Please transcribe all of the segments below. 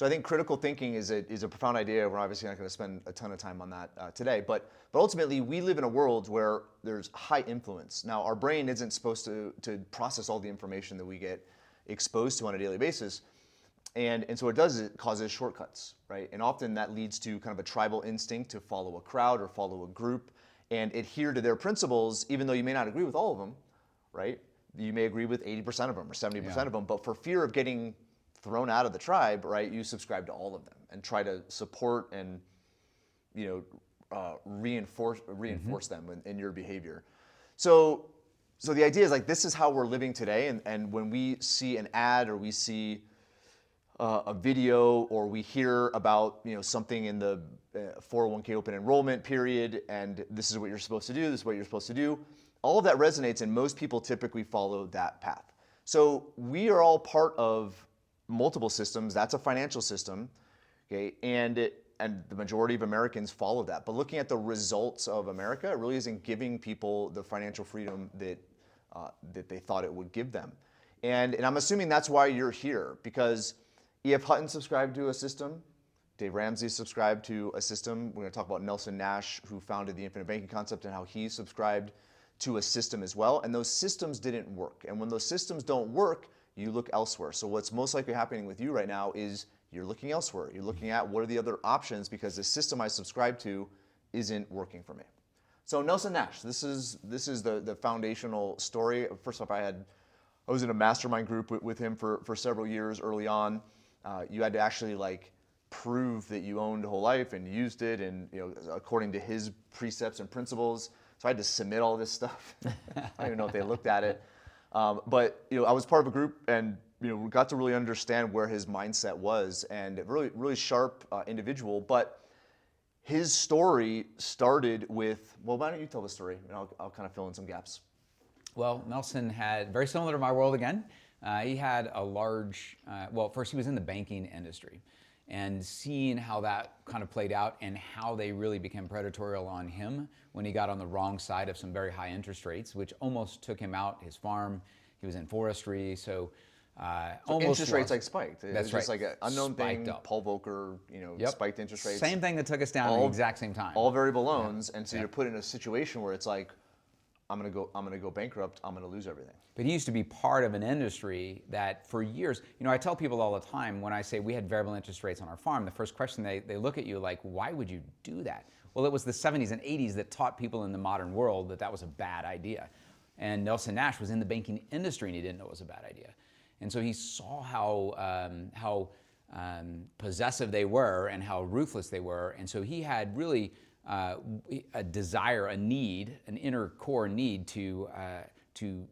So I think critical thinking is a profound idea. We're obviously not going to spend a ton of time on that today, but ultimately we live in a world where there's high influence. Now our brain isn't supposed to process all the information that we get exposed to on a daily basis. And so what it does is it causes shortcuts, right? And often that leads to kind of a tribal instinct to follow a crowd or follow a group and adhere to their principles, even though you may not agree with all of them, right? You may agree with 80% of them or 70% of them, but for fear of getting thrown out of the tribe, right, you subscribe to all of them and try to support and, reinforce them in your behavior. So the idea is like this is how we're living today, and when we see an ad or we see a video or we hear about something in the 401k open enrollment period, and this is what you're supposed to do, this is what you're supposed to do, all of that resonates, and most people typically follow that path. So we are all part of multiple systems. That's a financial system, okay, and the majority of Americans follow that. But looking at the results of America, it really isn't giving people the financial freedom that they thought it would give them. And I'm assuming that's why you're here, because E.F. Hutton subscribed to a system. Dave Ramsey subscribed to a system. We're going to talk about Nelson Nash, who founded the infinite banking concept, and how he subscribed to a system as well. And those systems didn't work. And when those systems don't work, you look elsewhere. So what's most likely happening with you right now is you're looking elsewhere. You're looking at what are the other options because the system I subscribe to isn't working for me. So Nelson Nash, this is the foundational story. First off, I was in a mastermind group with him for several years early on. You had to actually prove that you owned a whole life and used it, and according to his precepts and principles. So I had to submit all this stuff. I don't even know if they looked at it, but I was part of a group, and we got to really understand where his mindset was, and a really sharp individual. But his story started with, well, why don't you tell the story, and I'll kind of fill in some gaps. Well, Nelson had, very similar to my world again, he had a large, first he was in the banking industry, and seeing how that kind of played out and how they really became predatory on him when he got on the wrong side of some very high interest rates, which almost took him out, his farm. He was in forestry, so almost interest rates spiked. It was right. just like an unknown Spiked thing. up. Paul Volcker, spiked interest rates. Same thing that took us down at the exact same time. All variable loans, and so you're put in a situation where it's like, I'm gonna go bankrupt. I'm gonna lose everything. But he used to be part of an industry that for years, I tell people all the time when I say we had variable interest rates on our farm, the first question they look at you like, why would you do that? Well, it was the 70s and 80s that taught people in the modern world that was a bad idea. And Nelson Nash was in the banking industry and he didn't know it was a bad idea. And so he saw how possessive they were and how ruthless they were. And so he had really a desire, a need, an inner core need to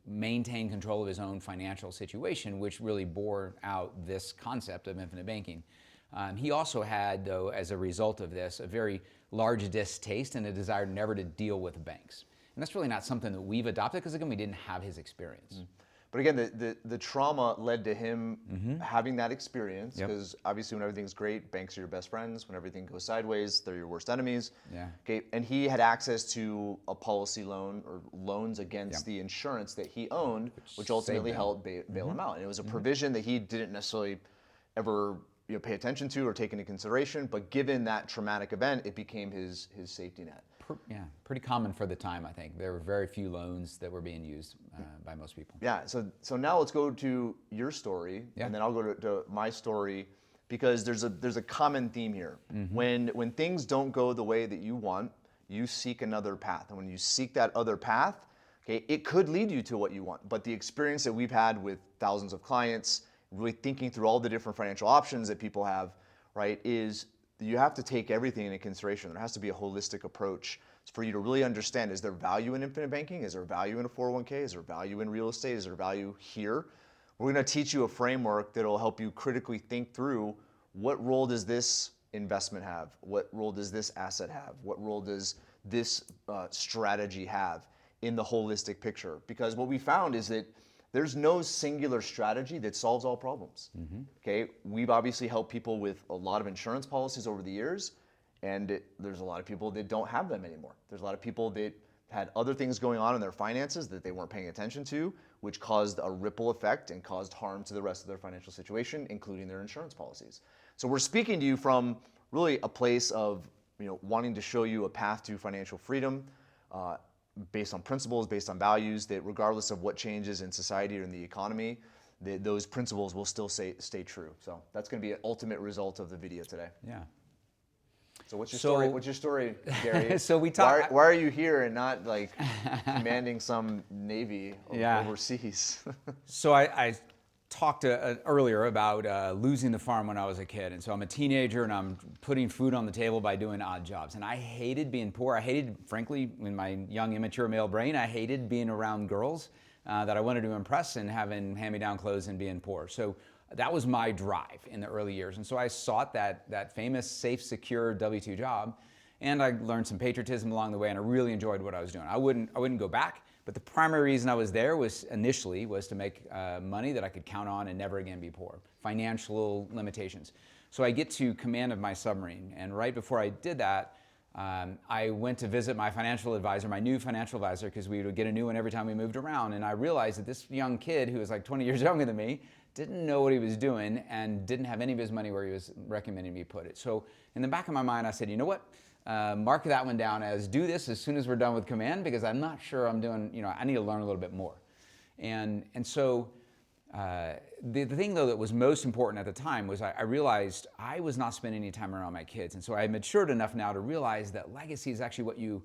maintain control of his own financial situation, which really bore out this concept of infinite banking. He also had, though, as a result of this, a very large distaste and a desire never to deal with banks. And that's really not something that we've adopted because, again, we didn't have his experience. But again, the trauma led to him having that experience, because obviously when everything's great, banks are your best friends. When everything goes sideways, they're your worst enemies. Yeah. Okay, and he had access to a policy loan or loans against the insurance that he owned, which ultimately helped bail him out. And it was a provision that he didn't necessarily ever pay attention to or take into consideration, but given that traumatic event, it became his safety net. Yeah, pretty common for the time, I think. There were very few loans that were being used by most people. Yeah, so now let's go to your story, and then I'll go to my story, because there's a common theme here. When things don't go the way that you want, you seek another path. And when you seek that other path, okay, it could lead you to what you want. But the experience that we've had with thousands of clients, really thinking through all the different financial options that people have, right, is you have to take everything into consideration. There has to be a holistic approach for you to really understand, is there value in infinite banking? Is there value in a 401k? Is there value in real estate? Is there value here? We're going to teach you a framework that will help you critically think through, what role does this investment have? What role does this asset have? What role does this strategy have in the holistic picture? Because what we found is that there's no singular strategy that solves all problems. Okay, we've obviously helped people with a lot of insurance policies over the years, and there's a lot of people that don't have them anymore. There's a lot of people that had other things going on in their finances that they weren't paying attention to, which caused a ripple effect and caused harm to the rest of their financial situation, including their insurance policies. So we're speaking to you from really a place of wanting to show you a path to financial freedom based on principles, based on values, that regardless of what changes in society or in the economy, those principles will still stay true. So that's going to be an ultimate result of the video today. Yeah. So what's your story? What's your story, Gary? So we talked. Why are you here and not like commanding some navy overseas? So I talked earlier about losing the farm when I was a kid, and so I'm a teenager and I'm putting food on the table by doing odd jobs, and I hated being poor. I hated, frankly, in my young, immature male brain, I hated being around girls that I wanted to impress and having hand-me-down clothes and being poor. So that was my drive in the early years. And so I sought that famous, safe, secure W-2 job. And I learned some patriotism along the way, and I really enjoyed what I was doing. I wouldn't go back, but the primary reason I was there was to make money that I could count on and never again be poor. Financial limitations. So I get to command of my submarine, and right before I did that, I went to visit my financial advisor, my new financial advisor, because we would get a new one every time we moved around. And I realized that this young kid who was like 20 years younger than me didn't know what he was doing and didn't have any of his money where he was recommending me put it. So in the back of my mind, I said, you know what? Mark that one down as do this as soon as we're done with command, because I'm not sure I'm doing, I need to learn a little bit more. And so the thing, though, that was most important at the time was I realized I was not spending any time around my kids. And so I matured enough now to realize that legacy is actually what you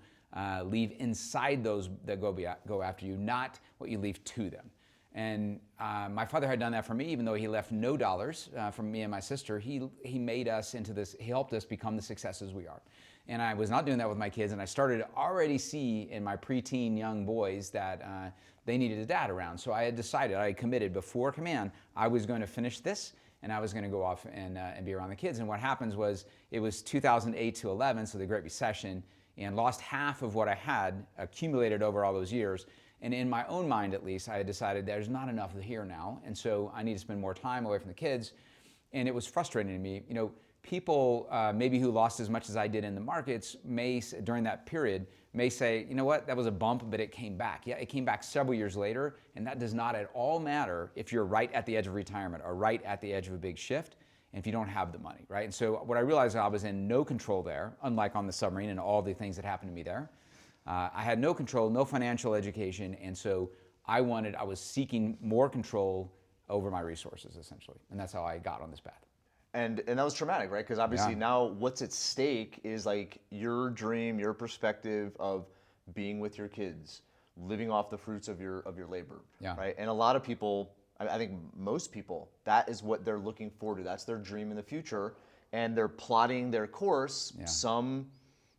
leave inside those that go after you, not what you leave to them. And my father had done that for me, even though he left no dollars from me and my sister. He made us into this, he helped us become the successes we are. And I was not doing that with my kids, and I started to already see in my preteen young boys that they needed a dad around. So I had decided, I had committed before command, I was going to finish this, and I was going to go off and be around the kids. And what happens was, it was 2008 to 11, so the Great Recession, and lost half of what I had accumulated over all those years. And in my own mind, at least, I had decided there's not enough here now, and so I need to spend more time away from the kids. And it was frustrating to me. People maybe who lost as much as I did in the markets during that period may say, you know what, that was a bump, but it came back. Yeah, it came back several years later, and that does not at all matter if you're right at the edge of retirement or right at the edge of a big shift, and if you don't have the money, right? And so what I realized, I was in no control there, unlike on the submarine and all the things that happened to me there. I had no control, no financial education, and so I was seeking more control over my resources, essentially, and that's how I got on this path. And that was traumatic, right? Because obviously now what's at stake is like your dream, your perspective of being with your kids, living off the fruits of your labor, right? And a lot of people, I think most people, that is what they're looking forward to. That's their dream in the future, and they're plotting their course. Some,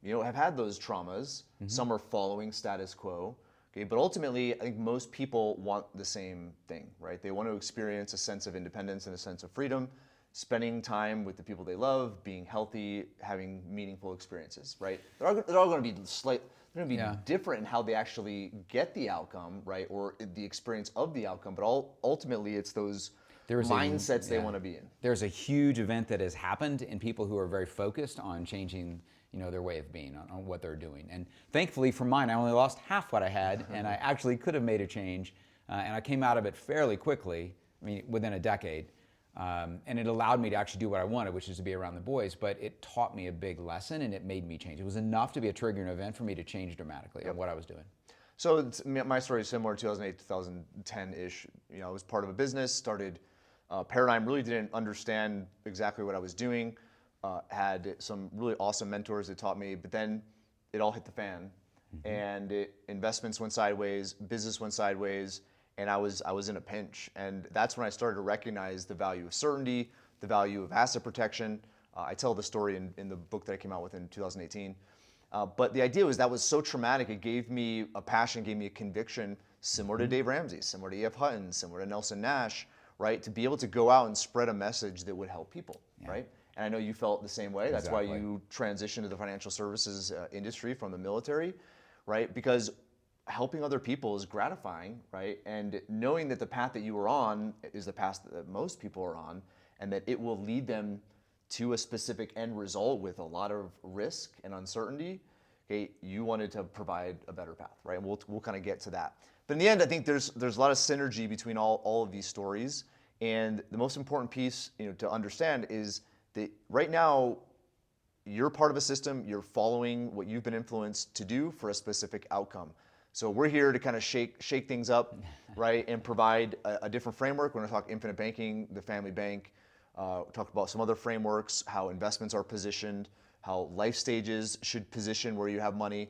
have had those traumas. Some are following status quo. Okay, but ultimately, I think most people want the same thing, right? They want to experience a sense of independence and a sense of freedom, spending time with the people they love, being healthy, having meaningful experiences, right? They're all going to be they're going to be different in how they actually get the outcome, right? Or the experience of the outcome, but ultimately it's those mindsets they want to be in. There's a huge event that has happened in people who are very focused on changing their way of being, on what they're doing. And thankfully for mine, I only lost half what I had, and I actually could have made a change, and I came out of it fairly quickly, within a decade. And it allowed me to actually do what I wanted, which is to be around the boys, but it taught me a big lesson, and it made me change. It was enough to be a triggering event for me to change dramatically on what I was doing. So my story is similar, 2008, 2010-ish. I was part of a business, started Paradigm, really didn't understand exactly what I was doing, had some really awesome mentors that taught me, but then it all hit the fan, and investments went sideways, business went sideways, and I was in a pinch. And that's when I started to recognize the value of certainty, the value of asset protection. I tell the story in the book that I came out with in 2018. But the idea was that was so traumatic, it gave me a passion, gave me a conviction similar to Dave Ramsey, similar to E.F. Hutton, similar to Nelson Nash, right? To be able to go out and spread a message that would help people, right? And I know you felt the same way. That's why you transitioned to the financial services industry from the military, right? Because helping other people is gratifying, right? And knowing that the path that you were on is the path that most people are on, and that it will lead them to a specific end result with a lot of risk and uncertainty, okay, you wanted to provide a better path, right? And we'll kind of get to that. But in the end, I think there's a lot of synergy between all of these stories, and the most important piece to understand is right now, you're part of a system, you're following what you've been influenced to do for a specific outcome. So we're here to kind of shake things up, right, and provide a different framework. We're going to talk infinite banking, the family bank, talk about some other frameworks, how investments are positioned, how life stages should position where you have money.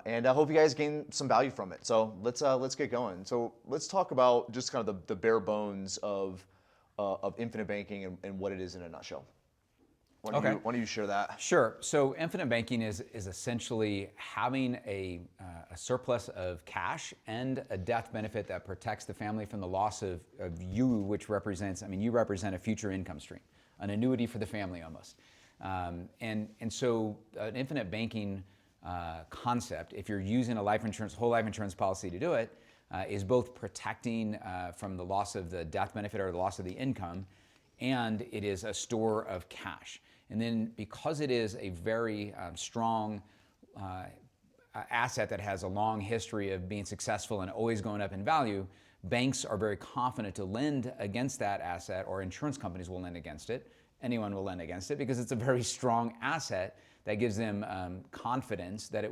And I hope you guys gain some value from it. So let's get going. So let's talk about just kind of the bare bones of infinite banking and what it is in a nutshell. Why don't you share that? Sure. So infinite banking is essentially having a surplus of cash and a death benefit that protects the family from the loss of you, which represents, you represent a future income stream, an annuity for the family almost. And so an infinite banking concept, if you're using a whole life insurance policy to do it, is both protecting from the loss of the death benefit or the loss of the income, and it is a store of cash. And then because it is a very strong asset that has a long history of being successful and always going up in value, banks are very confident to lend against that asset, or insurance companies will lend against it. Anyone will lend against it because it's a very strong asset that gives them confidence that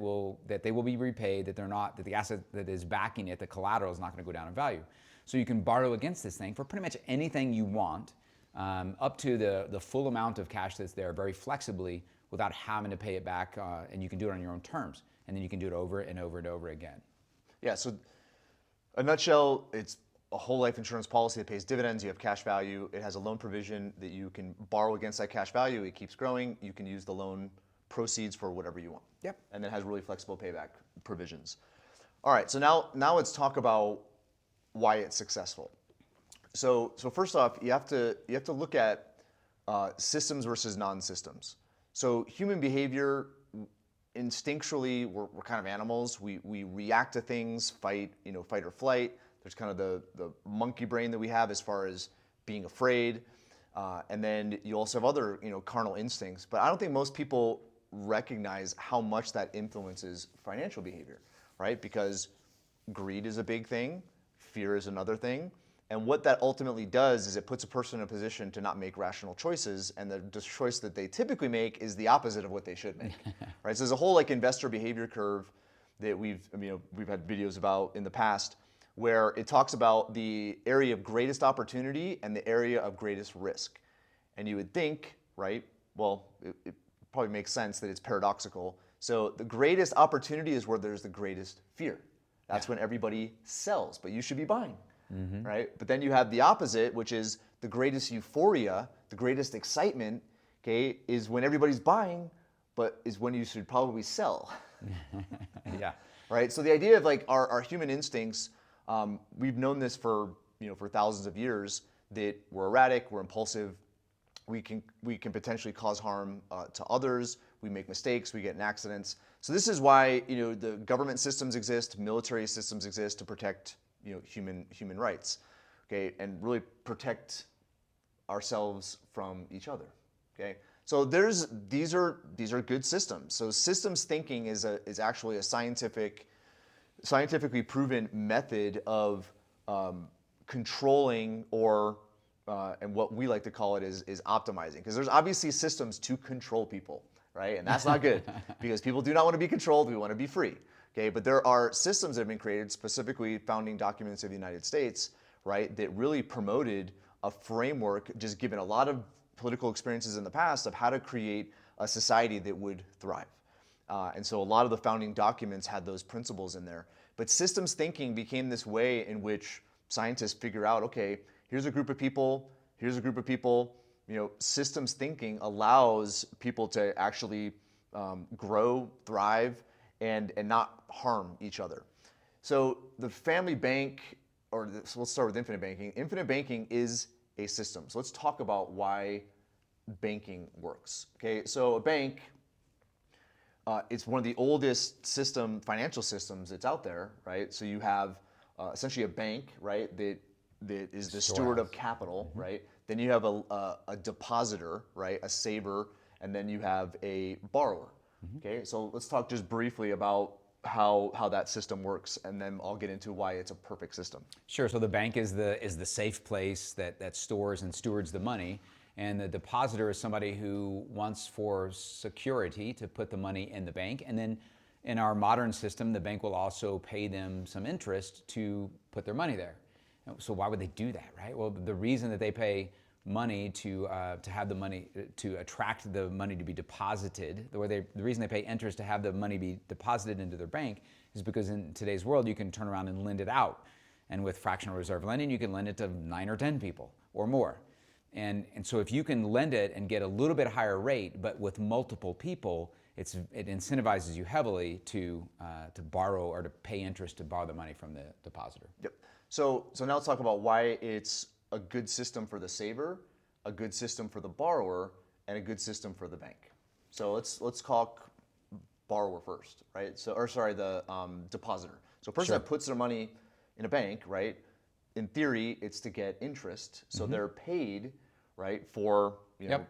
they will be repaid, that the asset that is backing it, the collateral, is not going to go down in value. So you can borrow against this thing for pretty much anything you want, up to the full amount of cash that's there, very flexibly, without having to pay it back, and you can do it on your own terms. And then you can do it over and over and over again. Yeah, so a nutshell, it's a whole life insurance policy that pays dividends. You have cash value. It has a loan provision that you can borrow against that cash value. It keeps growing. You can use the loan proceeds for whatever you want. Yep. And then it has really flexible payback provisions. All right, so now let's talk about why it's successful. So first off, you have to look at systems versus non-systems. So human behavior, instinctually, we're kind of animals. We react to things, fight or flight. There's kind of the monkey brain that we have as far as being afraid, and then you also have other carnal instincts. But I don't think most people recognize how much that influences financial behavior, right? Because greed is a big thing, fear is another thing. And what that ultimately does is it puts a person in a position to not make rational choices, and the choice that they typically make is the opposite of what they should make, right? So there's a whole investor behavior curve that we've had videos about in the past, where it talks about the area of greatest opportunity and the area of greatest risk. And you would think, right? Well, it probably makes sense that it's paradoxical. So the greatest opportunity is where there's the greatest fear. That's when everybody sells, but you should be buying. Mm-hmm. Right? But then you have the opposite, which is the greatest euphoria, the greatest excitement, okay, is when everybody's buying, but is when you should probably sell. Yeah. Right? So the idea of our human instincts, we've known this for thousands of years, that we're erratic, we're impulsive, we can potentially cause harm to others, we make mistakes, we get in accidents. So this is why the government systems exist, military systems exist to protect human rights, okay, and really protect ourselves from each other, okay. So these are good systems. So systems thinking is actually a scientifically proven method of controlling and what we like to call it is optimizing, because there's obviously systems to control people, right? And that's not good because people do not want to be controlled. We want to be free. Okay, but there are systems that have been created, specifically founding documents of the United States, right, that really promoted a framework, just given a lot of political experiences in the past, of how to create a society that would thrive. And so a lot of the founding documents had those principles in there. But systems thinking became this way in which scientists figure out, okay, here's a group of people, here's a group of people. Systems thinking allows people to actually grow, thrive, and not harm each other. So the family bank, so let's start with infinite banking. Infinite banking is a system. So let's talk about why banking works. Okay, so a bank, it's one of the oldest financial systems that's out there, right? So you have essentially a bank, right, that is the steward of capital, mm-hmm. right? Then you have a depositor, right, a saver, and then you have a borrower. Mm-hmm. Okay, so let's talk just briefly about how that system works, and then I'll get into why it's a perfect system. Sure. So the bank is the safe place that stores and stewards the money, And the depositor is somebody who wants for security to put the money in the bank. And then in our modern system, the bank will also pay them some interest to put their money there. So why would they do that, right? Well, the reason that they pay money to have the money, to attract the money to be deposited, the reason they pay interest to have the money be deposited into their bank is because in today's world, you can turn around and lend it out. And with fractional reserve lending, you can lend it to 9 or 10 people or more. And so if you can lend it and get a little bit higher rate, but with multiple people, it incentivizes you heavily to borrow or to pay interest to borrow the money from the depositor. Yep. So now let's talk about why it's a good system for the saver, a good system for the borrower, and a good system for the bank. So let's call borrower first, right? The depositor. So a person that puts their money in a bank, right? In theory, it's to get interest. So they're paid, right, for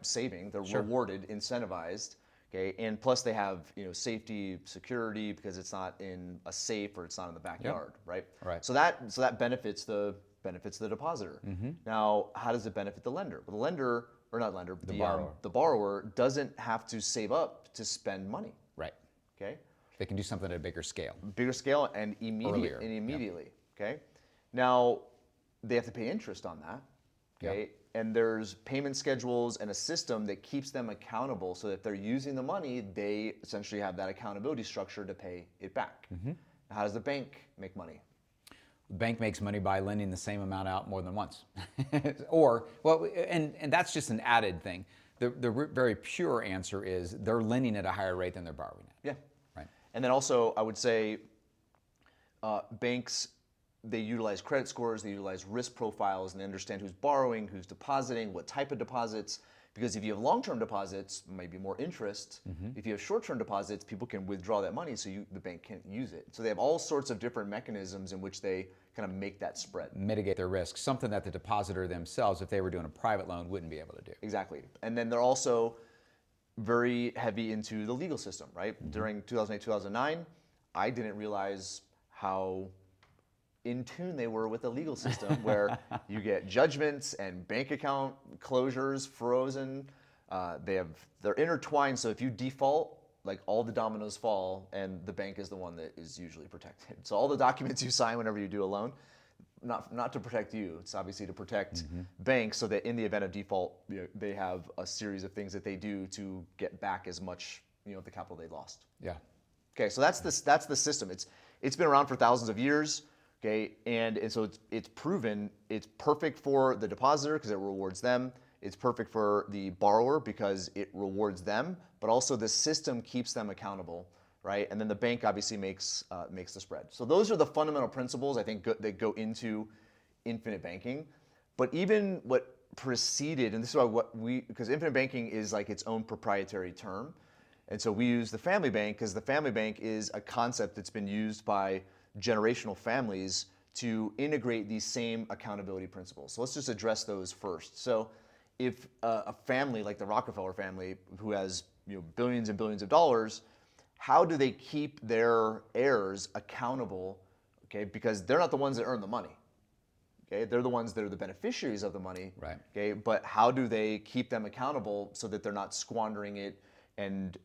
saving. They're rewarded, incentivized, okay, and plus they have safety, security because it's not in a safe or it's not in the backyard, right? Right. So that benefits the depositor. Now, how does it benefit the lender? Well, the lender, or not lender, the borrower doesn't have to save up to spend money. Right. Okay. They can do something at a bigger scale. Bigger scale and immediately. Okay. Now, they have to pay interest on that. Okay. And there's payment schedules and a system that keeps them accountable so that if they're using the money, they essentially have that accountability structure to pay it back. How does the bank make money? The bank makes money by lending the same amount out more than once. And that's just an added thing. The very pure answer is they're lending at a higher rate than they're borrowing at. Yeah. Right. And then also, I would say banks, they utilize credit scores, they utilize risk profiles, and they understand who's borrowing, who's depositing, what type of deposits. Because if you have long-term deposits, maybe more interest. If you have short-term deposits, people can withdraw that money, so the bank can't use it. So they have all sorts of different mechanisms in which they kind of make that spread. Mitigate their risk, something that the depositor themselves, if they were doing a private loan, wouldn't be able to do. Exactly. And then they're also very heavy into the legal system, right? During 2008, 2009, I didn't realize how in tune they were with the legal system where you get judgments and bank account closures frozen. They're intertwined, so if you default, like all the dominoes fall and the bank is the one that is usually protected. So all the documents you sign whenever you do a loan, not to protect you, it's obviously to protect banks so that in the event of default, they have a series of things that they do to get back as much of the capital they lost. Yeah. Okay, so that's the system. It's been around for thousands of years. Okay, and so it's proven it's perfect for the depositor because it rewards them. It's perfect for the borrower because it rewards them, but also the system keeps them accountable, right? And then the bank obviously makes the spread. So those are the fundamental principles I think that go into infinite banking. But even what preceded, and this is why because infinite banking is like its own proprietary term, and so we use the family bank because the family bank is a concept that's been used by generational families to integrate these same accountability principles. So let's just address those first. So if a family like the Rockefeller family who has billions and billions of dollars, how do they keep their heirs accountable? Okay, because they're not the ones that earn the money. Okay, they're the ones that are the beneficiaries of the money. Right. Okay, but how do they keep them accountable so that they're not squandering it and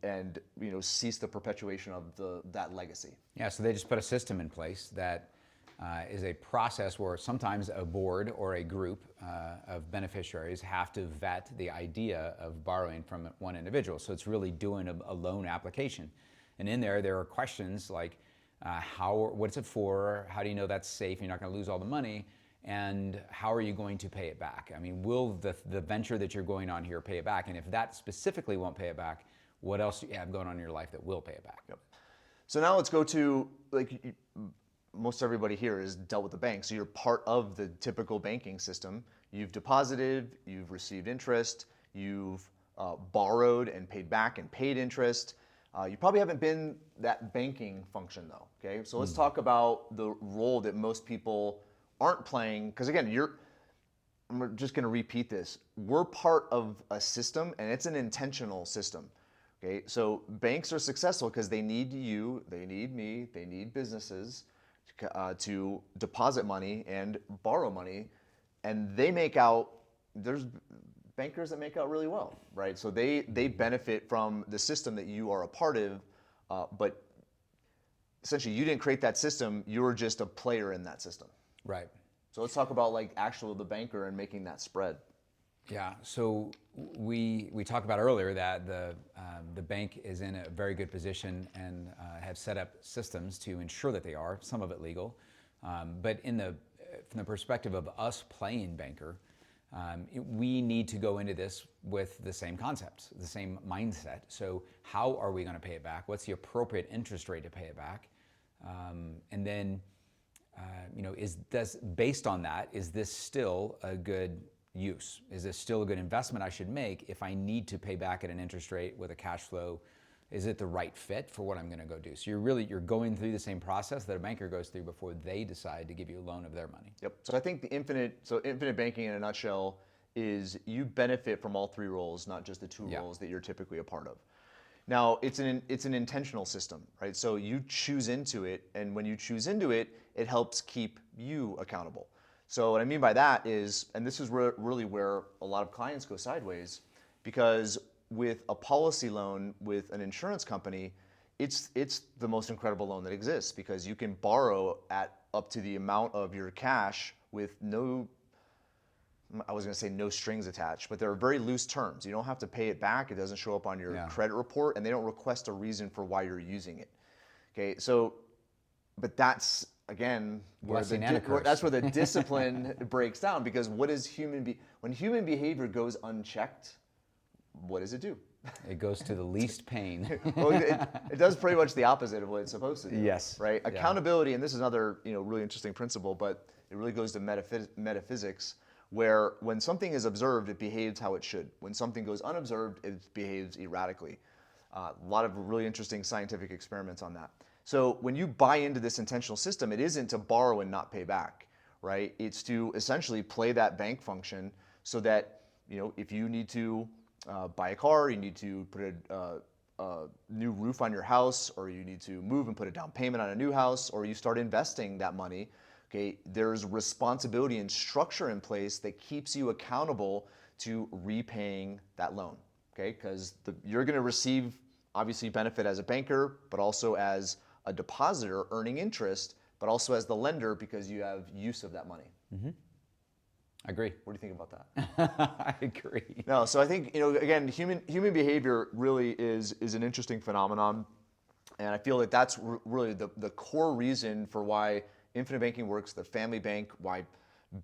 cease the perpetuation of that legacy? Yeah, so they just put a system in place that is a process where sometimes a board or a group of beneficiaries have to vet the idea of borrowing from one individual. So it's really doing a loan application. And in there are questions like what's it for? How do you know that's safe? You're not going to lose all the money. And how are you going to pay it back? I mean, will the venture that you're going on here pay it back? And if that specifically won't pay it back, what else do you have going on in your life that will pay it back? Yep. So now let's go to, most everybody here has dealt with the bank. So you're part of the typical banking system. You've deposited, you've received interest, you've borrowed and paid back and paid interest. You probably haven't been that banking function though, okay? So let's talk about the role that most people aren't playing, because again, I'm just gonna repeat this. We're part of a system and it's an intentional system. Okay, so banks are successful because they need you, they need me, they need businesses to deposit money and borrow money, and they make out, there's bankers that make out really well, right? So they benefit from the system that you are a part of, but essentially you didn't create that system, you're just a player in that system. Right. So let's talk about like the banker and making that spread. Yeah. So we talked about earlier that the bank is in a very good position and have set up systems to ensure that they are, some of it legal, but from the perspective of us playing banker, we need to go into this with the same concepts, the same mindset. So how are we going to pay it back? What's the appropriate interest rate to pay it back? And then, based on that, is this still a good use? Is this still a good investment I should make if I need to pay back at an interest rate with a cash flow? Is it the right fit for what I'm going to go do? So you're going through the same process that a banker goes through before they decide to give you a loan of their money. Yep. So I think the infinite banking in a nutshell is you benefit from all three roles, not just the two roles that you're typically a part of. Now it's an intentional system, right? So you choose into it, and when you choose into it, it helps keep you accountable. So what I mean by that is, and this is really where a lot of clients go sideways, because with a policy loan with an insurance company, it's the most incredible loan that exists because you can borrow at up to the amount of your cash with no, I was going to say no strings attached, but there are very loose terms. You don't have to pay it back. It doesn't show up on your credit report, and they don't request a reason for why you're using it. Okay, so, but that's, again, that's where the discipline breaks down, because what is when human behavior goes unchecked, what does it do? It goes to the least pain. Well, it does pretty much the opposite of what it's supposed to do. Yes. Right? Accountability, and this is another really interesting principle, but it really goes to metaphysics, where when something is observed, it behaves how it should. When something goes unobserved, it behaves erratically. A lot of really interesting scientific experiments on that. So when you buy into this intentional system, it isn't to borrow and not pay back, right? It's to essentially play that bank function so that, if you need to buy a car, you need to put a new roof on your house, or you need to move and put a down payment on a new house, or you start investing that money, okay, there's responsibility and structure in place that keeps you accountable to repaying that loan, okay? Because you're going to receive, obviously, benefit as a banker, but also as a depositor earning interest, but also as the lender because you have use of that money. Mm-hmm. I agree. What do you think about that? I agree. No, so I think, again, human behavior really is an interesting phenomenon, and I feel like that's really the core reason for why infinite banking works, the family bank, why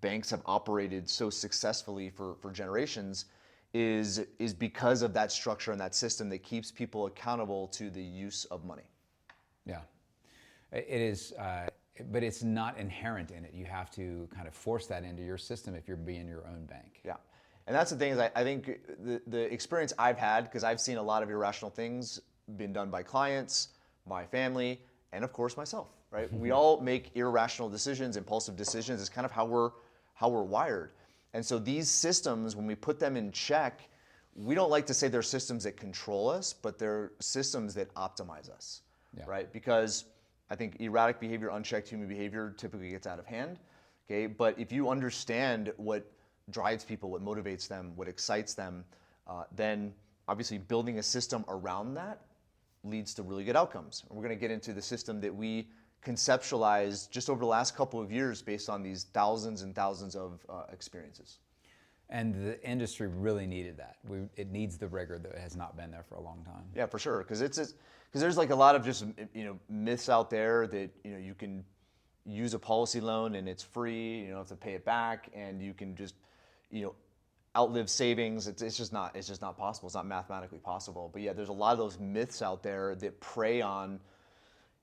banks have operated so successfully for generations, is because of that structure and that system that keeps people accountable to the use of money. Yeah, it is, but it's not inherent in it. You have to kind of force that into your system if you're being your own bank. Yeah, and that's the thing is I think the experience I've had, because I've seen a lot of irrational things being done by clients, my family, and of course myself, right? We all make irrational decisions, impulsive decisions. It's kind of how we're wired. And so these systems, when we put them in check, we don't like to say they're systems that control us, but they're systems that optimize us, right? Because I think erratic behavior, unchecked human behavior typically gets out of hand, okay? But if you understand what drives people, what motivates them, what excites them, then obviously building a system around that leads to really good outcomes. And we're going to get into the system that we conceptualized just over the last couple of years based on these thousands and thousands of experiences. And the industry really needed that. It needs the rigor that has not been there for a long time. Yeah, for sure. Because there's like a lot of just myths out there that you can use a policy loan and it's free. You don't have to pay it back, and you can just outlive savings. It's just not possible. It's not mathematically possible. But yeah, there's a lot of those myths out there that prey on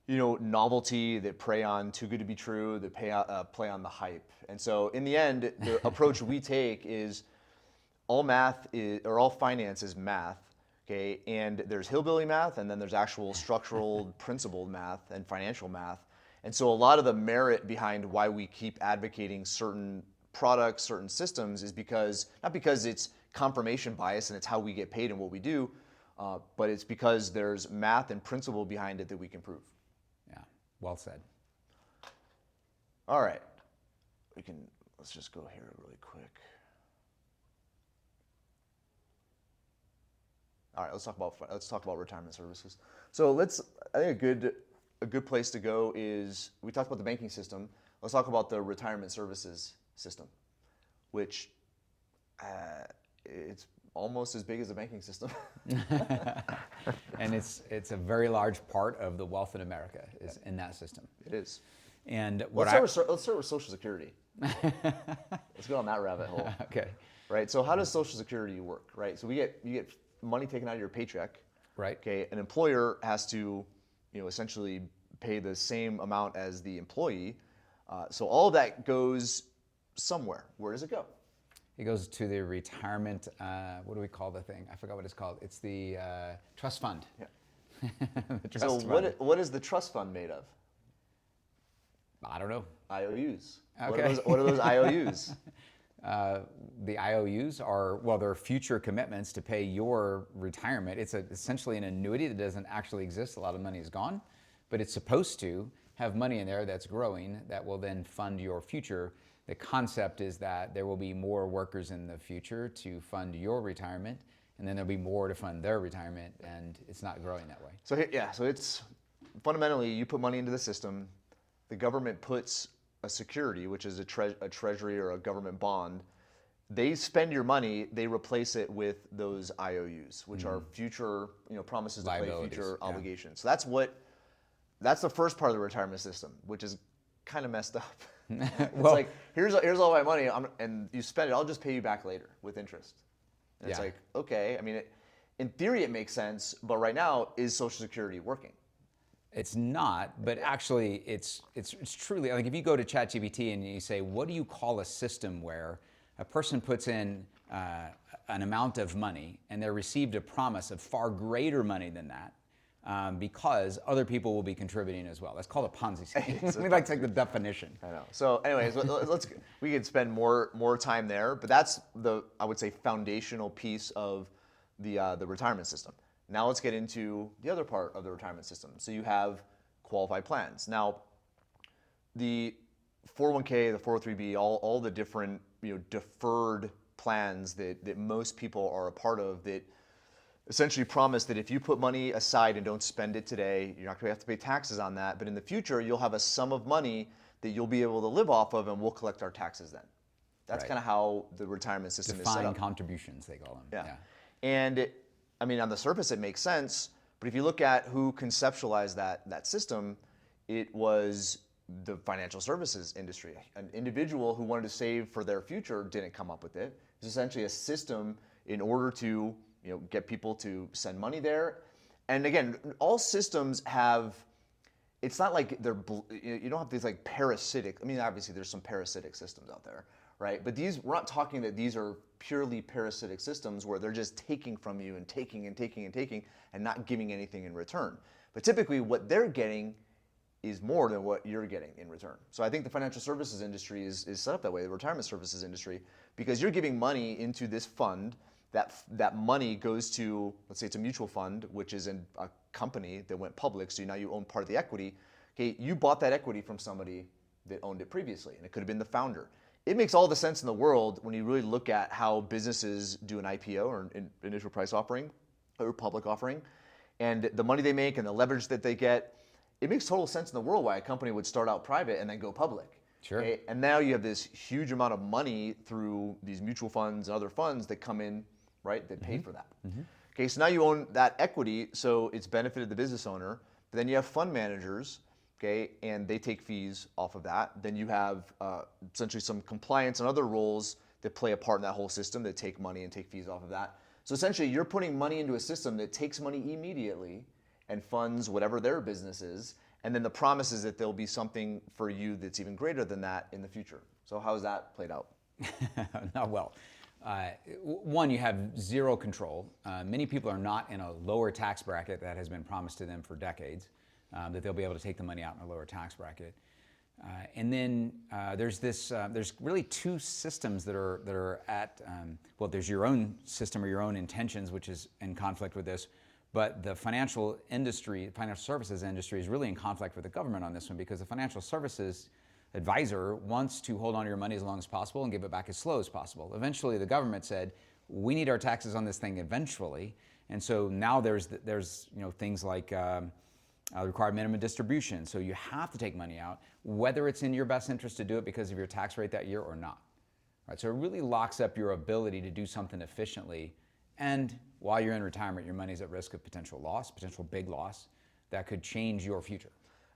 novelty, that prey on too good to be true, that play on the hype. And so in the end, the approach we take is all finance is math, okay? And there's hillbilly math, and then there's actual structural principled math and financial math. And so a lot of the merit behind why we keep advocating certain products, certain systems is not because it's confirmation bias and it's how we get paid and what we do, but it's because there's math and principle behind it that we can prove. Yeah, well said. All right, let's just go here really quick. All right, let's talk about retirement services. So I think a good place to go is, we talked about the banking system. Let's talk about the retirement services system, which it's almost as big as the banking system. And it's a very large part of the wealth in America is in that system. It is. And let's start with Social Security. Let's go on that rabbit hole. Okay. Right. So how does Social Security work? Right. So you get money taken out of your paycheck. Right. Okay. An employer has to, essentially pay the same amount as the employee. So all of that goes somewhere. Where does it go? It goes to the retirement. What do we call the thing? I forgot what it's called. It's the trust fund. Yeah. The trust So fund. what is the trust fund made of? I don't know. IOUs. Okay. What are those IOUs? The IOUs are, well, they're future commitments to pay your retirement. It's essentially an annuity that doesn't actually exist. A lot of money is gone, but it's supposed to have money in there that's growing that will then fund your future. The concept is that there will be more workers in the future to fund your retirement, and then there'll be more to fund their retirement, and it's not growing that way. So it's fundamentally, you put money into the system, the government puts a security, which is a treasury or a government bond. They spend your money, they replace it with those IOUs, which are future, promises to pay future obligations. So that's the first part of the retirement system, which is kind of messed up. It's like, here's all my money, and you spend it, I'll just pay you back later with interest. And it's like, okay, I mean, in theory it makes sense, but right now, is Social Security working? It's not, but actually it's truly, like if you go to ChatGPT and you say, what do you call a system where a person puts in an amount of money and they're received a promise of far greater money than that, because other people will be contributing as well. That's called a Ponzi scheme. We like to take the definition. I know. So anyways, we could spend more time there, but that's I would say, foundational piece of the retirement system. Now let's get into the other part of the retirement system. So you have qualified plans. Now, the 401k, the 403b, all the different deferred plans that most people are a part of, that essentially promise that if you put money aside and don't spend it today, you're not going to have to pay taxes on that. But in the future, you'll have a sum of money that you'll be able to live off of, and we'll collect our taxes then. That's kind of how the retirement system is set up. Defined contributions, they call them. Yeah. And I mean, on the surface, it makes sense. But if you look at who conceptualized that system, it was the financial services industry. An individual who wanted to save for their future didn't come up with it. It's essentially a system in order to get people to send money there. And again, all systems have, it's not like you don't have these like parasitic, I mean, obviously there's some parasitic systems out there, right? But we're not talking that these are purely parasitic systems where they're just taking from you and taking and taking and taking and not giving anything in return. But typically what they're getting is more than what you're getting in return. So I think the financial services industry is set up that way, the retirement services industry, because you're giving money into this fund. That money goes to, let's say it's a mutual fund, which is in a company that went public, so now you own part of the equity. Okay, you bought that equity from somebody that owned it previously, and it could have been the founder. It makes all the sense in the world when you really look at how businesses do an IPO, or an initial price offering, or public offering, and the money they make and the leverage that they get. It makes total sense in the world why a company would start out private and then go public. Sure. Okay? And now you have this huge amount of money through these mutual funds and other funds that come in, right, that pay for that. Okay, so now you own that equity, so it's benefited the business owner. But then you have fund managers, okay, and they take fees off of that. Then you have essentially some compliance and other roles that play a part in that whole system that take money and take fees off of that. So essentially, you're putting money into a system that takes money immediately and funds whatever their business is, and then the promise is that there'll be something for you that's even greater than that in the future. So how's that played out? Not well. One, you have zero control. Many people are not in a lower tax bracket that has been promised to them for decades, that they'll be able to take the money out in a lower tax bracket. And then there's really two systems that are at, well, there's your own system or your own intentions, which is in conflict with this. But the financial services industry is really in conflict with the government on this one, because the financial services advisor wants to hold on to your money as long as possible and give it back as slow as possible. Eventually, the government said, we need our taxes on this thing eventually, And so now there's things like required minimum distribution. So you have to take money out, whether it's in your best interest to do it because of your tax rate that year or not. Right? So it really locks up your ability to do something efficiently. And while you're in retirement, your money's at risk of potential loss, potential big loss that could change your future.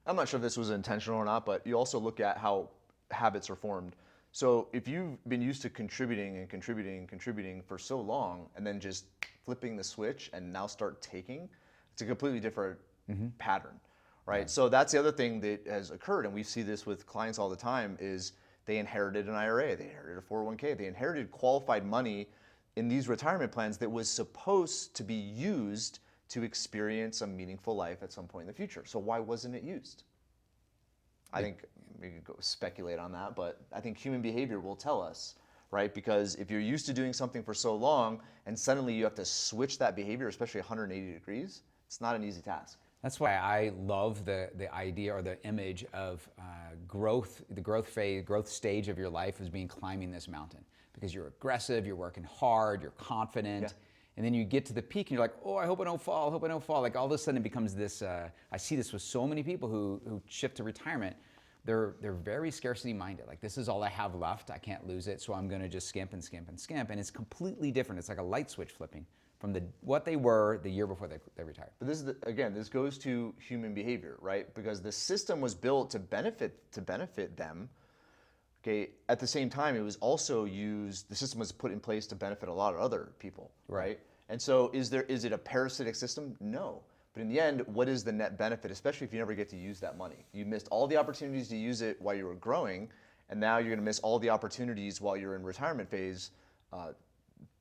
I'm not sure if this was intentional or not, but you also look at how habits are formed. So if you've been used to contributing and contributing and contributing for so long, and then just flipping the switch and now start taking, it's a completely different pattern, right? Yeah. So that's the other thing that has occurred, and we see this with clients all the time, is they inherited an IRA, they inherited a 401k, they inherited qualified money in these retirement plans that was supposed to be used to experience a meaningful life at some point in the future. So why wasn't it used? I think we could go speculate on that, but I think human behavior will tell us, right? Because if you're used to doing something for so long and suddenly you have to switch that behavior, especially 180 degrees, it's not an easy task. That's why I love the idea or the image of growth, the growth phase, growth stage of your life as being climbing this mountain. Because you're aggressive, you're working hard, you're confident. Yeah. And then you get to the peak and you're like, oh, I hope I don't fall, I hope I don't fall. Like all of a sudden it becomes this, I see this with so many people who shift to retirement. They're very scarcity minded. Like this is all I have left, I can't lose it, so I'm gonna just skimp and skimp and skimp. And it's completely different. It's like a light switch flipping from what they were the year before they retired. But this is, again, this goes to human behavior, right? Because the system was built to benefit them. Okay. At the same time, it was also used. The system was put in place to benefit a lot of other people, right? And so, is it a parasitic system? No. But in the end, what is the net benefit? Especially if you never get to use that money, you missed all the opportunities to use it while you were growing, and now you're going to miss all the opportunities while you're in retirement phase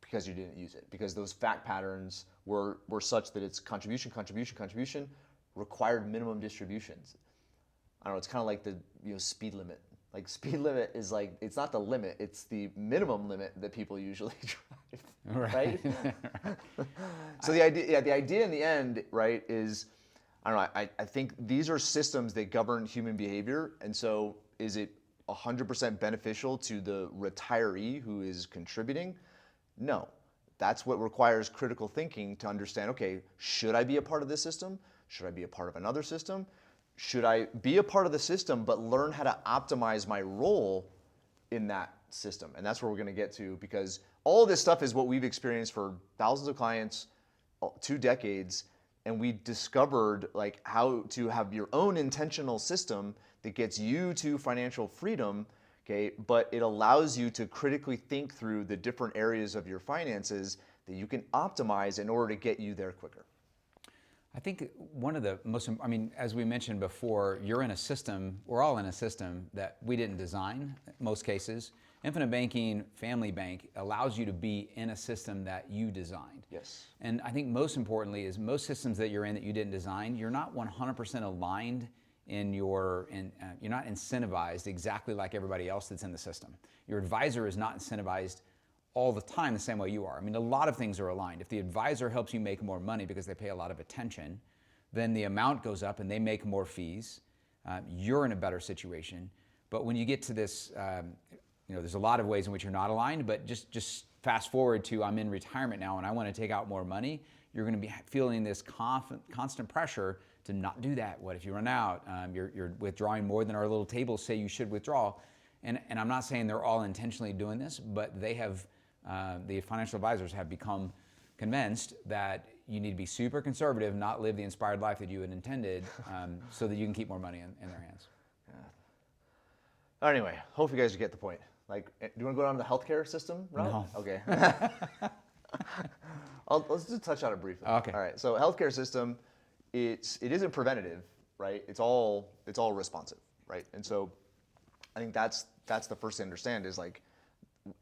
because you didn't use it. Because those fact patterns were such that it's contribution, required minimum distributions. I don't know. It's kind of like the speed limit. Like speed limit is like, it's not the limit, it's the minimum limit that people usually drive, right? So the idea in the end, right, is, I don't know, I think these are systems that govern human behavior, and so is it 100% beneficial to the retiree who is contributing? No. That's what requires critical thinking to understand, okay, should I be a part of this system? Should I be a part of another system? Should I be a part of the system but learn how to optimize my role in that system? And that's where we're going to get to, because all of this stuff is what we've experienced for thousands of clients, 2 decades, and we discovered like how to have your own intentional system that gets you to financial freedom, okay, but it allows you to critically think through the different areas of your finances that you can optimize in order to get you there quicker. I think one of the most, as we mentioned before, you're in a system, we're all in a system that we didn't design in most cases. Infinite banking, family bank allows you to be in a system that you designed. Yes. And I think most importantly is most systems that you're in that you didn't design, you're not 100% aligned you're not incentivized exactly like everybody else that's in the system. Your advisor is not incentivized all the time the same way you are. I mean, a lot of things are aligned. If the advisor helps you make more money because they pay a lot of attention, then the amount goes up and they make more fees. You're in a better situation. But when you get to this, there's a lot of ways in which you're not aligned, but just fast forward to I'm in retirement now and I want to take out more money, you're going to be feeling this constant pressure to not do that. What if you run out? You're withdrawing more than our little tables say you should withdraw. And I'm not saying they're all intentionally doing this, but they have, the financial advisors have become convinced that you need to be super conservative, not live the inspired life that you had intended, so that you can keep more money in their hands. Yeah. Anyway, hope you guys get the point. Like, do you want to go down to the healthcare system route? No. Okay. Let's just touch on it briefly. Okay. All right. So healthcare system, it isn't preventative, right? It's all responsive, right? And so I think that's the first thing to understand is like,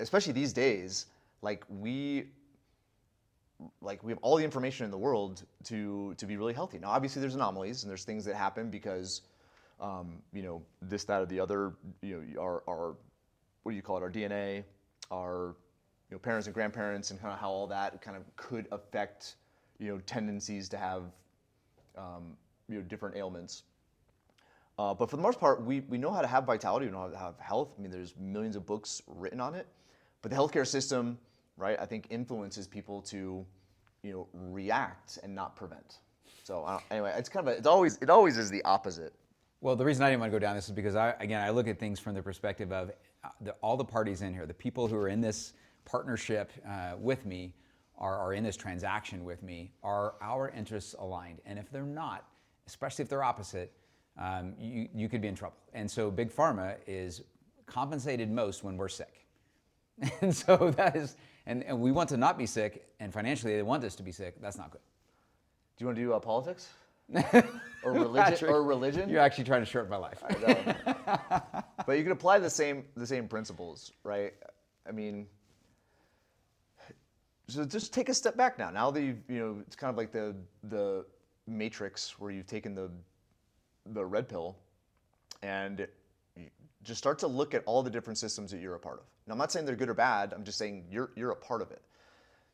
especially these days, like we have all the information in the world to be really healthy. Now, obviously there's anomalies and there's things that happen because, this, that, or the other, our what do you call it? Our DNA, our parents and grandparents, and kind of how all that kind of could affect, tendencies to have, different ailments. But for the most part, we know how to have vitality, we know how to have health. I mean, there's millions of books written on it. But the healthcare system, right, I think influences people to react and not prevent. So anyway, it's kind of it always is the opposite. Well, the reason I didn't want to go down this is because I look at things from the perspective of all the parties in here, the people who are in this partnership with me, are in this transaction with me, are our interests aligned? And if they're not, especially if they're opposite, you could be in trouble. And so Big Pharma is compensated most when we're sick. And so that is, and we want to not be sick, and financially they want us to be sick. That's not good. Do you want to do politics? Or religion? Patrick, or religion? You're actually trying to short my life. I know. But you can apply the same principles, right? I mean, so just take a step back now. Now that it's kind of like the Matrix, where you've taken the red pill, and you just start to look at all the different systems that you're a part of. Now, I'm not saying they're good or bad. I'm just saying you're a part of it.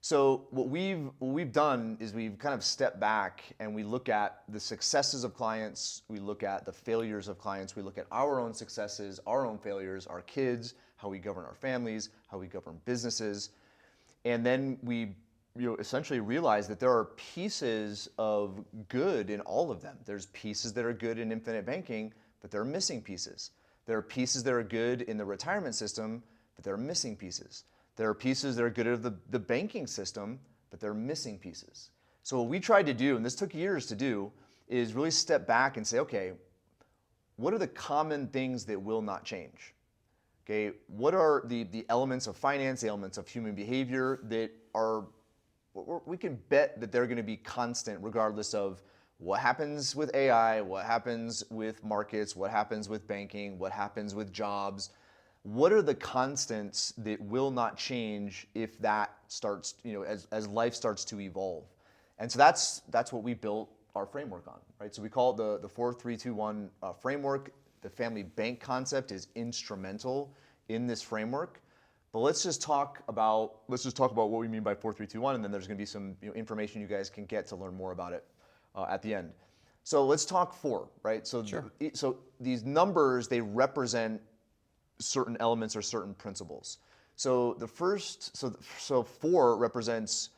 So what we've done is we've kind of stepped back and we look at the successes of clients, we look at the failures of clients, we look at our own successes, our own failures, our kids, how we govern our families, how we govern businesses, and then we essentially realize that there are pieces of good in all of them. There's pieces that are good in infinite banking, but there are missing pieces. There are pieces that are good in the retirement system, but there are missing pieces. There are pieces that are good at the banking system, but they're missing pieces. So what we tried to do, and this took years to do, is really step back and say, okay, what are the common things that will not change? Okay, what are the elements of finance, the elements of human behavior that are, we can bet that they're going to be constant regardless of what happens with AI, what happens with markets, what happens with banking, what happens with jobs. What are the constants that will not change if that starts, as life starts to evolve? And so that's what we built our framework on, right? So we call it the 4-3-2-1 framework. The family bank concept is instrumental in this framework. But let's just talk about what we mean by 4-3-2-1, and then there's going to be some information you guys can get to learn more about it at the end. So let's talk 4, right? So sure. So these numbers, they represent certain elements or certain principles. So the first, so 4 represents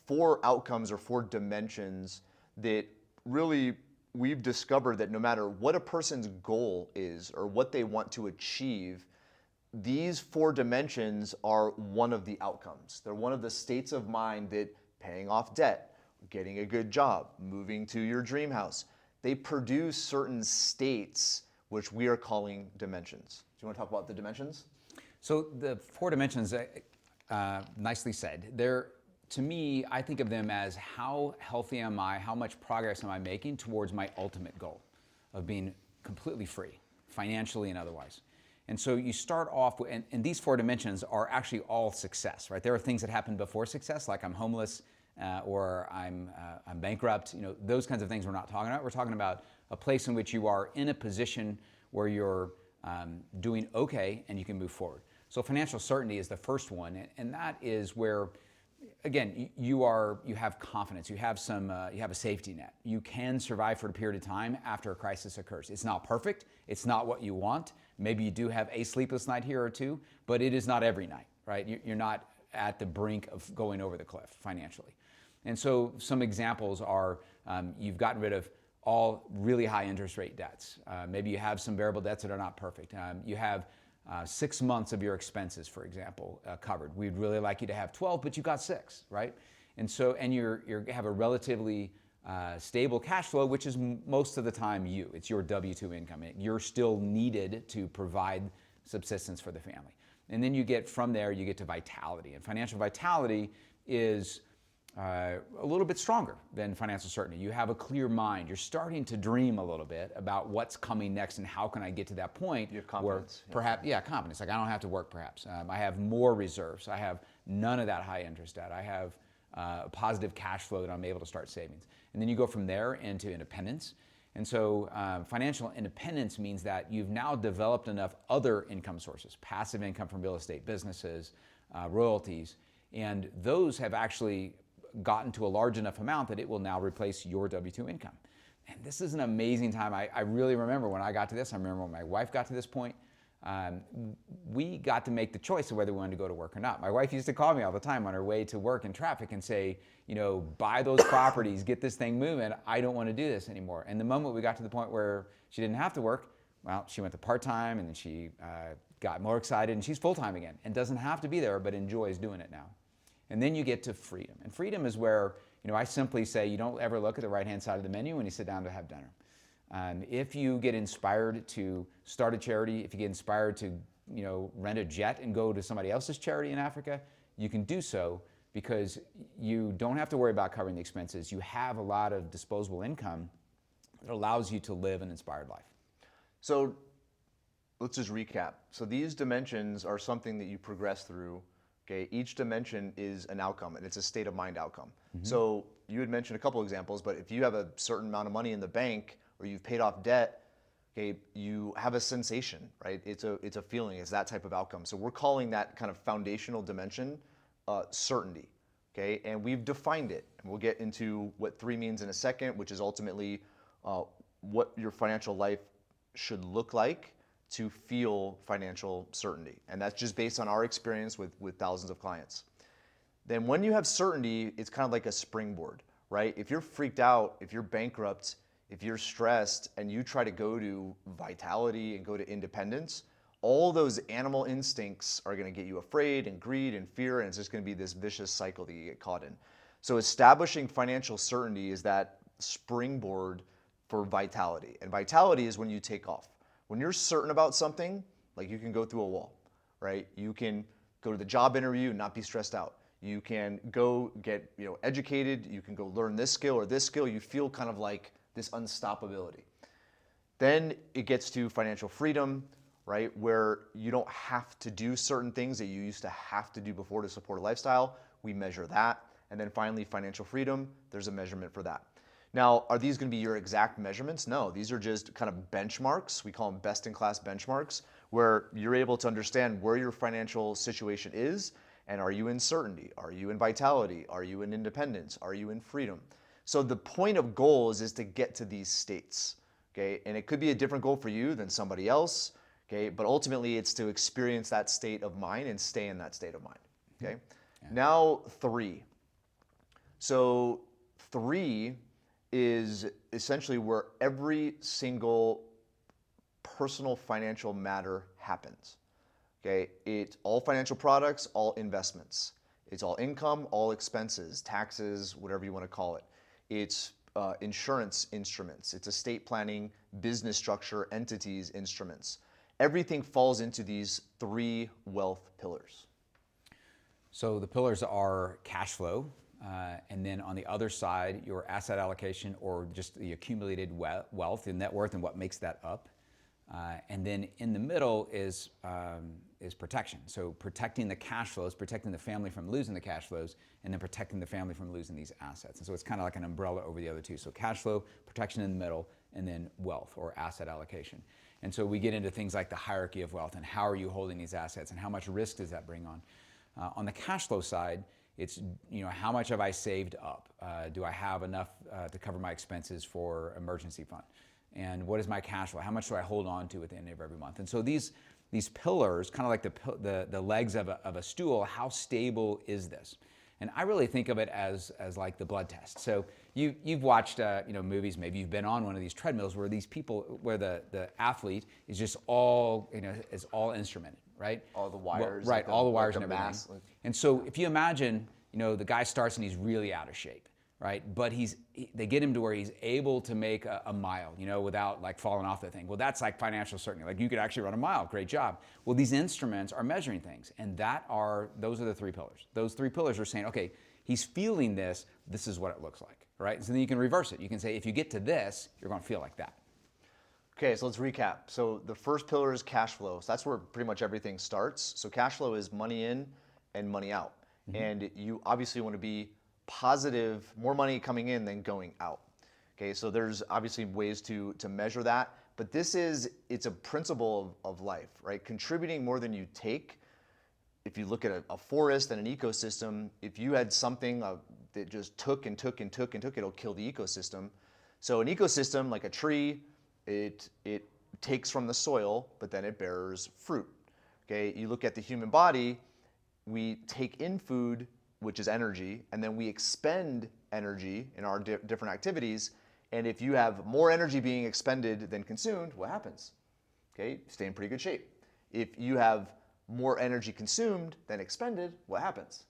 4 outcomes or 4 dimensions that really we've discovered that no matter what a person's goal is or what they want to achieve, these 4 dimensions are one of the outcomes. They're one of the states of mind that paying off debt, getting a good job, moving to your dream house, they produce certain states which we are calling dimensions. Do you want to talk about the dimensions? So the 4 dimensions, nicely said. To me, I think of them as how healthy am I, how much progress am I making towards my ultimate goal of being completely free, financially and otherwise. And so you start off with, and these 4 dimensions are actually all success, right? There are things that happen before success, like I'm homeless or I'm bankrupt. Those kinds of things we're not talking about. We're talking about a place in which you are in a position where you're doing okay and you can move forward. So financial certainty is the first one, and that is where, again, you have confidence, you have a safety net. You can survive for a period of time after a crisis occurs. It's not perfect, it's not what you want. Maybe you do have a sleepless night here or two, but it is not every night, right? You're not at the brink of going over the cliff financially. And so some examples are you've gotten rid of all really high interest rate debts. Maybe you have some variable debts that are not perfect. You have 6 months of your expenses, for example, covered. We'd really like you to have 12, but you got 6, right? And so, and you have a relatively stable cash flow, which is most of the time you. It's your W-2 income. You're still needed to provide subsistence for the family. And then from there, you get to vitality. And financial vitality is a little bit stronger than financial certainty. You have a clear mind. You're starting to dream a little bit about what's coming next and how can I get to that point. You have confidence. Where perhaps, confidence. Like I don't have to work perhaps. I have more reserves. I have none of that high interest debt. I have a positive cash flow that I'm able to start savings. And then you go from there into independence. And so financial independence means that you've now developed enough other income sources, passive income from real estate, businesses, royalties, and those have actually gotten to a large enough amount that it will now replace your W-2 income. And this is an amazing time. I really remember when I got to this. I remember when my wife got to this point. um, we got to make the choice of whether we wanted to go to work or not. My wife used to call me all the time on her way to work in traffic and say, buy those properties, get this thing moving. I don't want to do this anymore. And the moment we got to the point where she didn't have to work, well, she went to part-time, and then she got more excited, and she's full-time again and doesn't have to be there, but enjoys doing it now. And then you get to freedom. And freedom is where, I simply say you don't ever look at the right-hand side of the menu when you sit down to have dinner. If you get inspired to start a charity, if you get inspired to, rent a jet and go to somebody else's charity in Africa, you can do so because you don't have to worry about covering the expenses. You have a lot of disposable income that allows you to live an inspired life. So let's just recap. So these dimensions are something that you progress through. Okay, each dimension is an outcome, and it's a state of mind outcome. So you had mentioned a couple examples, but if you have a certain amount of money in the bank, or you've paid off debt, okay, you have a sensation, right? It's a feeling. It's that type of outcome. So we're calling that kind of foundational dimension certainty, okay? And we've defined it, and we'll get into what 3 means in a second, which is ultimately what your financial life should look like to feel financial certainty. And that's just based on our experience with thousands of clients. Then when you have certainty, it's kind of like a springboard, right? If you're freaked out, if you're bankrupt, if you're stressed, and you try to go to vitality and go to independence, all those animal instincts are going to get you afraid and greed and fear, and it's just going to be this vicious cycle that you get caught in. So establishing financial certainty is that springboard for vitality. And vitality is when you take off. When you're certain about something, like you can go through a wall, right? You can go to the job interview and not be stressed out. You can go get educated. You can go learn this skill or this skill. You feel kind of like this unstoppability. Then it gets to financial freedom, right? Where you don't have to do certain things that you used to have to do before to support a lifestyle. We measure that. And then finally, financial freedom, there's a measurement for that. Now, are these going to be your exact measurements? No, these are just kind of benchmarks. We call them best-in-class benchmarks, where you're able to understand where your financial situation is, and are you in certainty? Are you in vitality? Are you in independence? Are you in freedom? So the point of goals is to get to these states, okay? And it could be a different goal for you than somebody else, okay? But ultimately, it's to experience that state of mind and stay in that state of mind, okay? Yeah. Now, 3. So 3 is essentially where every single personal financial matter happens. Okay, it's all financial products, all investments. It's all income, all expenses, taxes, whatever you want to call it. It's insurance instruments. It's estate planning, business structure, entities, instruments. Everything falls into these 3 wealth pillars. So the pillars are cash flow, and then on the other side, your asset allocation, or just the accumulated wealth, the net worth, and what makes that up. And then in the middle is protection. So protecting the cash flows, protecting the family from losing the cash flows, and then protecting the family from losing these assets. And so it's kind of like an umbrella over the other two. So cash flow, protection in the middle, and then wealth or asset allocation. And so we get into things like the hierarchy of wealth and how are you holding these assets and how much risk does that bring on. On the cash flow side, it's, how much have I saved up? Do I have enough to cover my expenses for emergency fund? And what is my cash flow? How much do I hold on to at the end of every month? And so these pillars, kind of like the legs of a stool, how stable is this? And I really think of it as like the blood test. So you've watched movies, maybe you've been on one of these treadmills where these people, where the athlete is just all is all instrumented, right? All the wires, right? All the wires and everything. Mass, and so if you imagine, the guy starts and he's really out of shape, right? But they get him to where he's able to make a mile, without like falling off the thing. Well, that's like financial certainty. Like you could actually run a mile. Great job. Well, these instruments are measuring things, and those are the 3 pillars. Those 3 pillars are saying, okay, he's feeling this. This is what it looks like, right? So then you can reverse it. You can say, if you get to this, you're going to feel like that. Okay, so let's recap. So the first pillar is cash flow. So that's where pretty much everything starts. So cash flow is money in and money out. Mm-hmm. And you obviously want to be positive, more money coming in than going out. Okay, so there's obviously ways to measure that, but it's a principle of life, right? Contributing more than you take. If you look at a forest and an ecosystem, if you had something that just took and took and took and took, it'll kill the ecosystem. So an ecosystem, like a tree, it takes from the soil, but then it bears fruit. Okay, you look at the human body, we take in food, which is energy, and then we expend energy in our different activities. And if you have more energy being expended than consumed, what happens? Okay, you stay in pretty good shape. If you have more energy consumed than expended, what happens?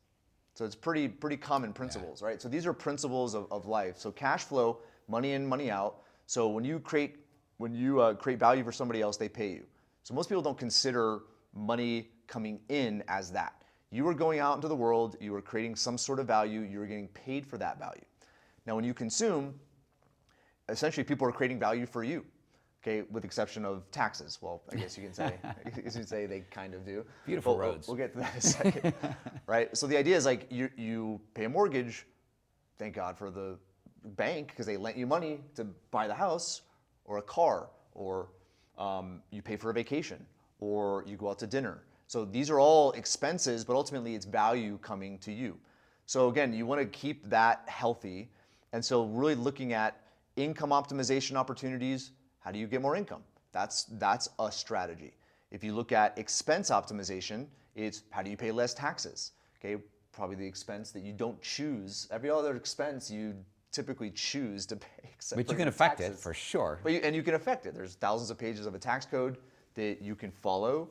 So it's pretty common principles, right? So these are principles of life. So cash flow, money in, money out. So when you create value for somebody else, they pay you. So most people don't consider money coming in as that. You are going out into the world, you are creating some sort of value, you are getting paid for that value. Now when you consume, essentially people are creating value for you, okay, with the exception of taxes. Well, I guess you can say they kind of do. Beautiful roads. We'll get to that in a second, right? So the idea is like you pay a mortgage, thank God for the bank because they lent you money to buy the house or a car, or you pay for a vacation, or you go out to dinner. So these are all expenses, but ultimately it's value coming to you. So again, you want to keep that healthy. And so really looking at income optimization opportunities, how do you get more income? That's a strategy. If you look at expense optimization, it's how do you pay less taxes? Okay, probably the expense that you don't choose. Every other expense you typically choose to pay. But you can affect it for sure. But you can affect it. There's thousands of pages of a tax code that you can follow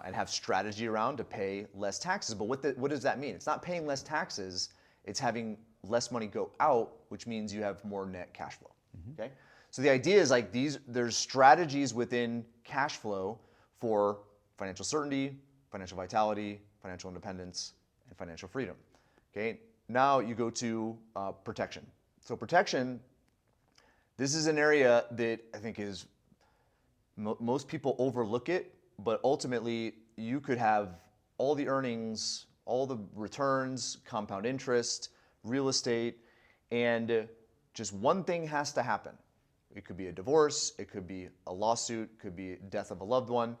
and have strategy around to pay less taxes. But what does that mean? It's not paying less taxes. It's having less money go out, which means you have more net cash flow. Okay. So the idea is like there's strategies within cash flow for financial certainty, financial vitality, financial independence, and financial freedom. Okay. Now you go to protection. So protection, this is an area that I think is most people overlook it, but ultimately you could have all the earnings, all the returns, compound interest, real estate, and just one thing has to happen. It could be a divorce, it could be a lawsuit, it could be death of a loved one,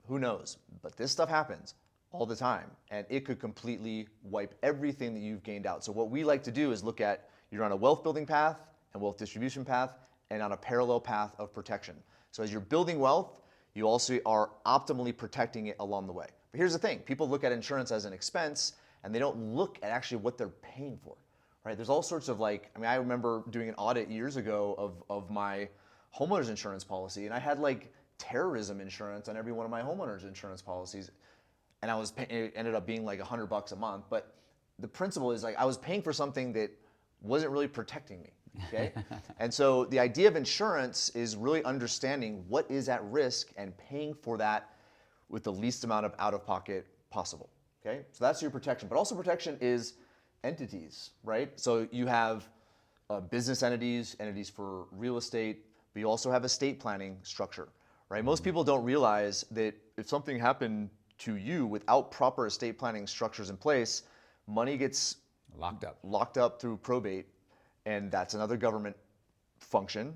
who knows? But this stuff happens all the time, and it could completely wipe everything that you've gained out. So what we like to do is look at, you're on a wealth building path and wealth distribution path, and on a parallel path of protection. So as you're building wealth, you also are optimally protecting it along the way. But here's the thing, people look at insurance as an expense, and they don't look at actually what they're paying for, right? There's all sorts of I remember doing an audit years ago of my homeowner's insurance policy, and I had terrorism insurance on every one of my homeowner's insurance policies. And it ended up being $100 a month. But the principle is I was paying for something that wasn't really protecting me, okay? And so the idea of insurance is really understanding what is at risk and paying for that with the least amount of out-of-pocket possible, okay? So that's your protection. But also protection is entities, right? So you have business entities for real estate, but you also have estate planning structure, right? Most people don't realize that if something happened to you without proper estate planning structures in place, money gets locked up through probate, and that's another government function,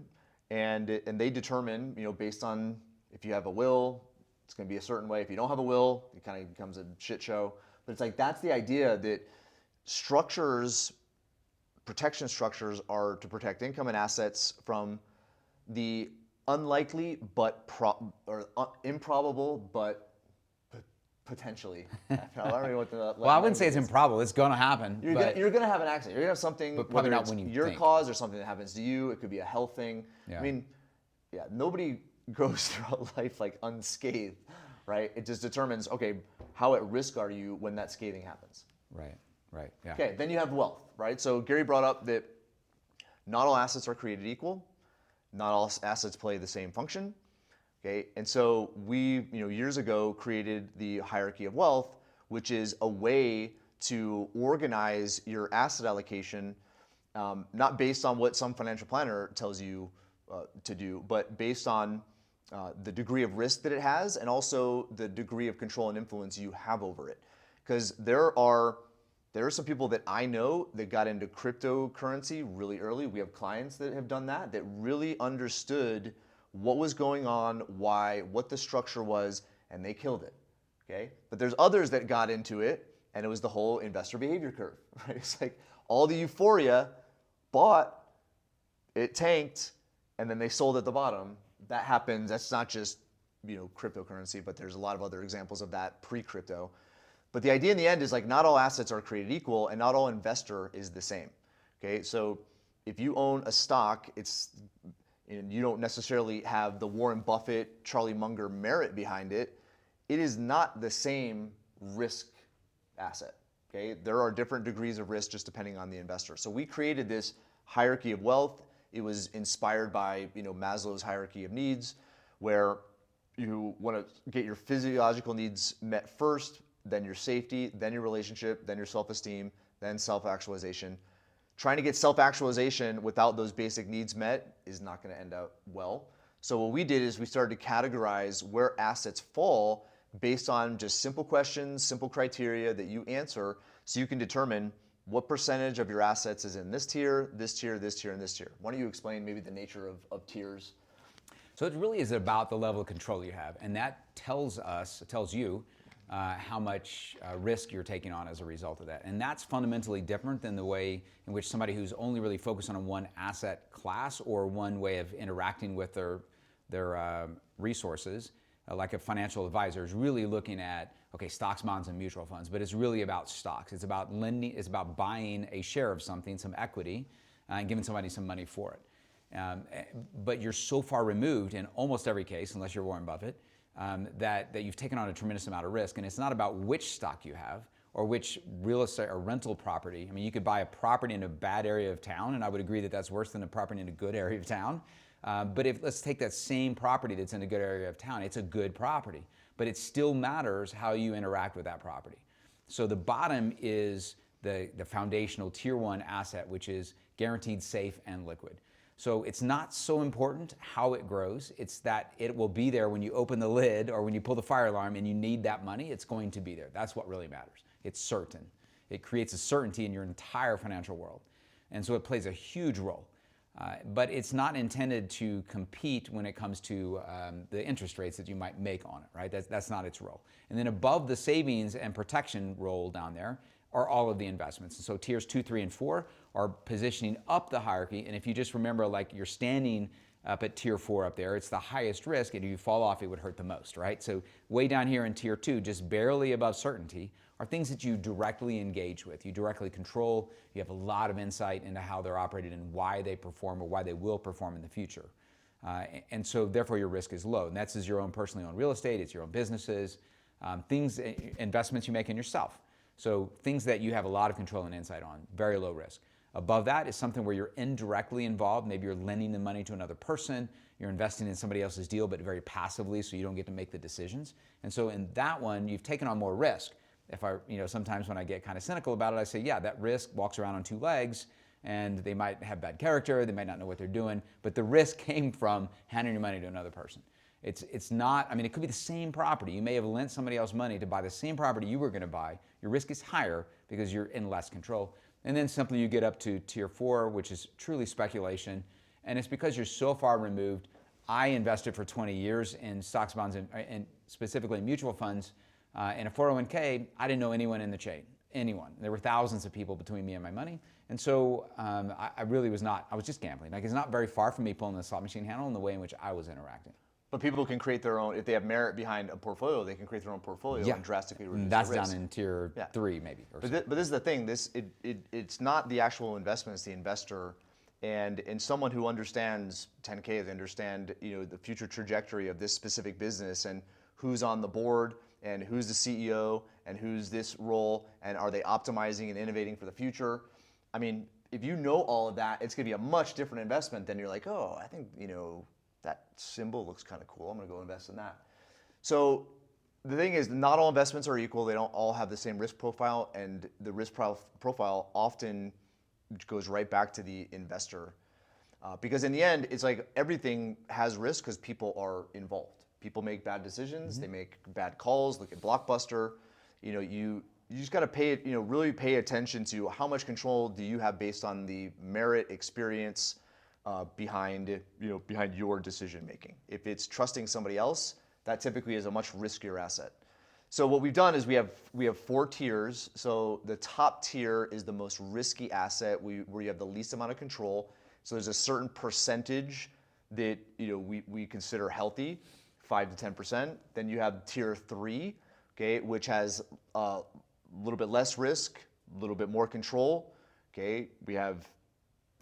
and they determine, based on if you have a will, it's going to be a certain way. If you don't have a will, it kind of becomes a shit show. But it's that's the idea that protection structures are to protect income and assets from the unlikely but improbable but potentially. I don't know what the well, I wouldn't say it's improbable. It's going to happen. You're going to have an accident. You're going to have something, but probably whether not when you your think. cause or something that happens to you. It could be a health thing. Yeah. I mean, nobody goes throughout life unscathed, right? It just determines, okay, how at risk are you when that scathing happens? Right, yeah. Okay, then you have wealth, right? So Gary brought up that not all assets are created equal. Not all assets play the same function. Okay, and so we, years ago created the hierarchy of wealth, which is a way to organize your asset allocation, not based on what some financial planner tells you to do, but based on the degree of risk that it has, and also the degree of control and influence you have over it. Because there are some people that I know that got into cryptocurrency really early. We have clients that have done that really understood what was going on, why, what the structure was, and they killed it, okay? But there's others that got into it, and it was the whole investor behavior curve, right? It's all the euphoria, bought, it tanked, and then they sold at the bottom, that happens. That's not just cryptocurrency, but there's a lot of other examples of that pre-crypto. But the idea in the end is like not all assets are created equal, and not all investor is the same. Okay, so if you own a stock, and you don't necessarily have the Warren Buffett, Charlie Munger merit behind it. It is not the same risk asset. Okay, there are different degrees of risk just depending on the investor. So we created this hierarchy of wealth. It was inspired by Maslow's hierarchy of needs, where you want to get your physiological needs met first, then your safety, then your relationship, then your self-esteem, then self-actualization. Trying to get self-actualization without those basic needs met is not going to end up well. So what we did is we started to categorize where assets fall based on just simple questions, simple criteria that you answer, so you can determine what percentage of your assets is in this tier, this tier, this tier, and this tier. Why don't you explain maybe the nature of tiers? So it really is about the level of control you have, and that tells you how much risk you're taking on as a result of that. And that's fundamentally different than the way in which somebody who's only really focused on one asset class or one way of interacting with their resources, like a financial advisor is really looking at, okay, stocks, bonds, and mutual funds, but it's really about stocks. It's about lending, it's about buying a share of something, some equity, and giving somebody some money for it. But you're so far removed in almost every case, unless you're Warren Buffett, that you've taken on a tremendous amount of risk. And it's not about which stock you have or which real estate or rental property. I mean, you could buy a property in a bad area of town, and I would agree that that's worse than a property in a good area of town. But let's take that same property that's in a good area of town. It's a good property, but it still matters how you interact with that property. So the bottom is the foundational tier one asset, which is guaranteed, safe, and liquid. So it's not so important how it grows. It's that it will be there when you open the lid or when you pull the fire alarm and you need that money, it's going to be there. That's what really matters. It's certain. It creates a certainty in your entire financial world. And so it plays a huge role. But it's not intended to compete when it comes to the interest rates that you might make on it, right? That's not its role. And then above the savings and protection role down there are all of the investments. And so tiers 2, 3, and 4 are positioning up the hierarchy. And if you just remember, like you're standing up at tier 4 up there, it's the highest risk, and if you fall off, it would hurt the most, right? So way down here in tier 2, just barely above certainty, are things that you directly engage with, you directly control, you have a lot of insight into how they're operated and why they perform or why they will perform in the future. And so therefore your risk is low. And that's as your own personally owned real estate, it's your own businesses, investments you make in yourself. So things that you have a lot of control and insight on, very low risk. Above that is something where you're indirectly involved. Maybe you're lending the money to another person, you're investing in somebody else's deal, but very passively, so you don't get to make the decisions. And so in that one, you've taken on more risk. If sometimes when I get kind of cynical about it, I say, yeah, that risk walks around on two legs, and they might have bad character, they might not know what they're doing, but the risk came from handing your money to another person. It's not, it could be the same property. You may have lent somebody else money to buy the same property you were going to buy. Your risk is higher because you're in less control. And then simply you get up to tier 4, which is truly speculation. And it's because you're so far removed. I invested for 20 years in stocks, bonds, and specifically mutual funds. In a 401k, I didn't know anyone in the chain, anyone. There were thousands of people between me and my money. And so I really was not, I was just gambling. Like, it's not very far from me pulling the slot machine handle in the way in which I was interacting. But people can create their own, if they have merit behind a portfolio, they can create their own portfolio and drastically reduce That's the risk. down in tier 3 maybe. But this is the thing, it's not the actual investment, it's the investor. And someone who understands 10K, they understand the future trajectory of this specific business and who's on the board and who's the CEO and who's this role and are they optimizing and innovating for the future. If you know all of that, it's going to be a much different investment than you're like, oh, I think that symbol looks kind of cool. I'm going to go invest in that. So the thing is, not all investments are equal. They don't all have the same risk profile, and the risk profile often goes right back to the investor. Because in the end, it's like everything has risk because people are involved. People make bad decisions. They make bad calls. Look at Blockbuster. You just got to really pay attention to how much control do you have based on the merit, experience, behind your decision making. If it's trusting somebody else, that typically is a much riskier asset. So what we've done is we have 4 tiers. So the top tier is the most risky asset where you have the least amount of control. So there's a certain percentage that we consider healthy, 5 to 10%. Then you have tier 3, okay, which has a little bit less risk, a little bit more control. Okay, we have,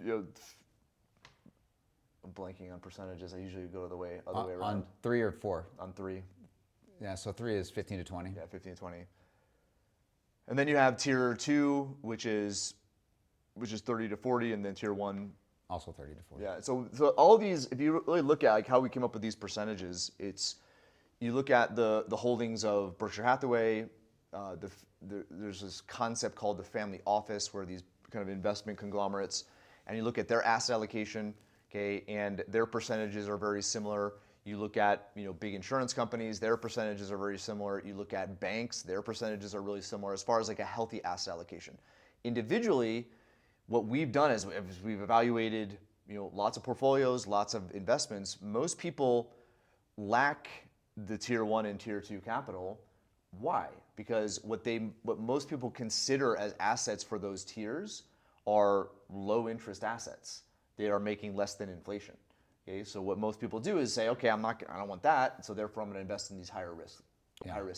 I'm blanking on percentages. I usually go the other way around. On 3 or 4? On 3. Yeah, so 3 is 15 to 20. Yeah, 15 to 20. And then you have tier 2, which is 30 to 40, and then tier 1. Also 30 to 40. Yeah, so all these, if you really look at like how we came up with these percentages, you look at the holdings of Berkshire Hathaway. There's this concept called the family office, where these kind of investment conglomerates, and you look at their asset allocation, okay, and their percentages are very similar. You look at big insurance companies, their percentages are very similar. You look at banks, their percentages are really similar as far as like a healthy asset allocation. Individually, what we've done is we've evaluated lots of portfolios, lots of investments. Most people lack the tier 1 and tier 2 capital. Why? Because what most people consider as assets for those tiers are low interest assets. They are making less than inflation. Okay, so what most people do is say, okay, I don't want that, so therefore I'm going to invest in these higher risk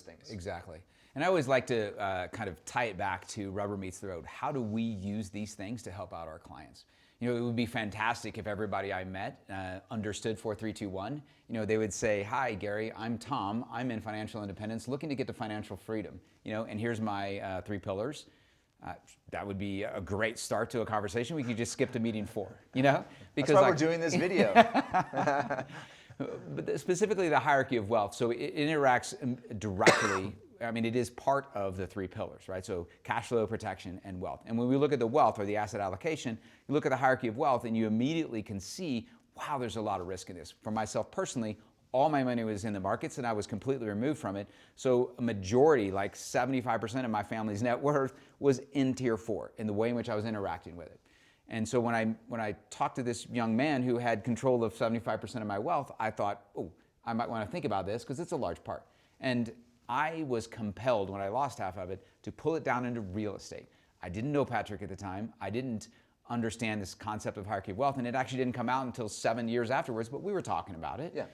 things. Exactly. And I always like to kind of tie it back to rubber meets the road. How do we use these things to help out our clients? It would be fantastic if everybody I met understood 4321. They would say, hi, Gary, I'm Tom. I'm in financial independence, looking to get to financial freedom. And here's my 3 pillars. That would be a great start to a conversation. We could just skip to meeting 4, because that's why we're doing this video. But specifically the hierarchy of wealth. So it interacts directly. I mean, it is part of the 3 pillars, right? So cash flow, protection, and wealth. And when we look at the wealth or the asset allocation, you look at the hierarchy of wealth and you immediately can see, wow, there's a lot of risk in this. For myself personally, all my money was in the markets and I was completely removed from it. So a majority, like 75% of my family's net worth was in tier 4 in the way in which I was interacting with it. And so when I talked to this young man who had control of 75% of my wealth, I thought, oh, I might want to think about this because it's a large part. And I was compelled, when I lost half of it, to pull it down into real estate. I didn't know Patrick at the time. I didn't understand this concept of hierarchy of wealth, and it actually didn't come out until 7 years afterwards, but we were talking about it. Yeah.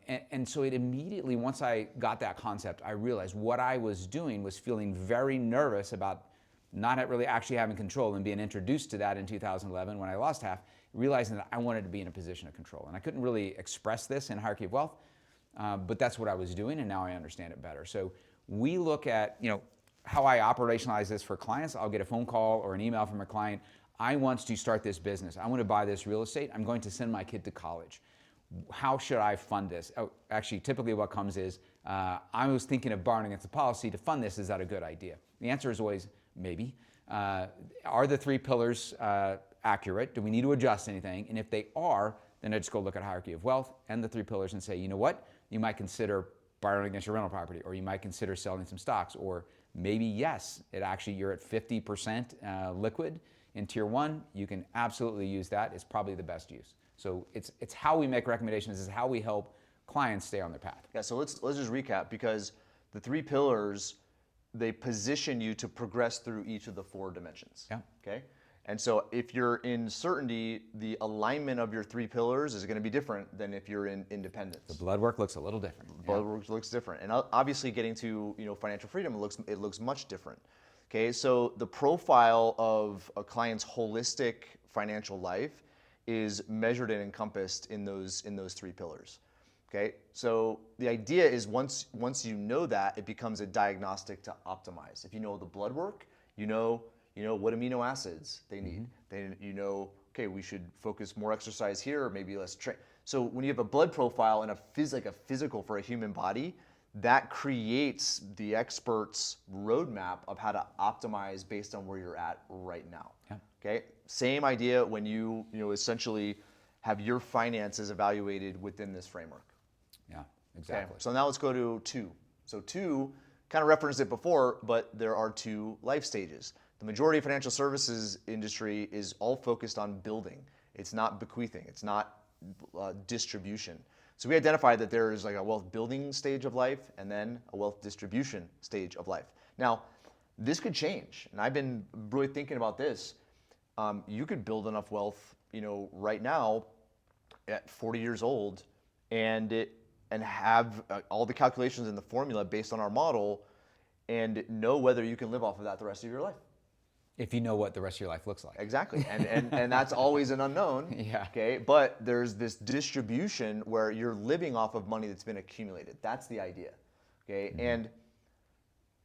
And so it immediately, once I got that concept, I realized what I was doing was feeling very nervous about not really actually having control, and being introduced to that in 2011 when I lost half, realizing that I wanted to be in a position of control. And I couldn't really express this in hierarchy of wealth, but that's what I was doing, and now I understand it better. So we look at, how I operationalize this for clients. I'll get a phone call or an email from a client. I want to start this business. I want to buy this real estate. I'm going to send my kid to college. How should I fund this? Oh, actually, typically what comes is, I was thinking of borrowing against the policy to fund this. Is that a good idea? The answer is always maybe. Are the 3 pillars accurate? Do we need to adjust anything? And if they are, then I just go look at hierarchy of wealth and the 3 pillars and say, you know what? You might consider borrowing against your rental property, or you might consider selling some stocks, or maybe yes, you're at 50% liquid in tier 1. You can absolutely use that. It's probably the best use. So it's how we make recommendations. It's how we help clients stay on their path. Yeah. So let's just recap, because the 3 pillars, they position you to progress through each of the 4 dimensions. Yeah. Okay. And so if you're in certainty, the alignment of your 3 pillars is going to be different than if you're in independence. The blood work looks a little different. Blood work looks different, and obviously getting to financial freedom, it looks much different. Okay. So the profile of a client's holistic financial life is measured and encompassed in those 3 pillars. Okay, so the idea is once you know that, it becomes a diagnostic to optimize. If you know the blood work, you know what amino acids they need. Then okay, we should focus more exercise here, or maybe less train. So when you have a blood profile and a physical for a human body, that creates the expert's roadmap of how to optimize based on where you're at right now. Yeah. Okay, same idea when you essentially have your finances evaluated within this framework. Yeah, exactly. Okay, so now let's go to 2. So 2, kind of referenced it before, but there are 2 life stages. The majority of financial services industry is all focused on building. It's not bequeathing. It's not distribution. So we identified that there is like a wealth building stage of life and then a wealth distribution stage of life. Now, this could change, and I've been really thinking about this. You could build enough wealth, right now, at 40 years old and have all the calculations in the formula based on our model and know whether you can live off of that the rest of your life. If you know what the rest of your life looks like. Exactly. And that's always an unknown. Yeah. Okay. But there's this distribution where you're living off of money that's been accumulated. That's the idea. Okay. Mm-hmm. And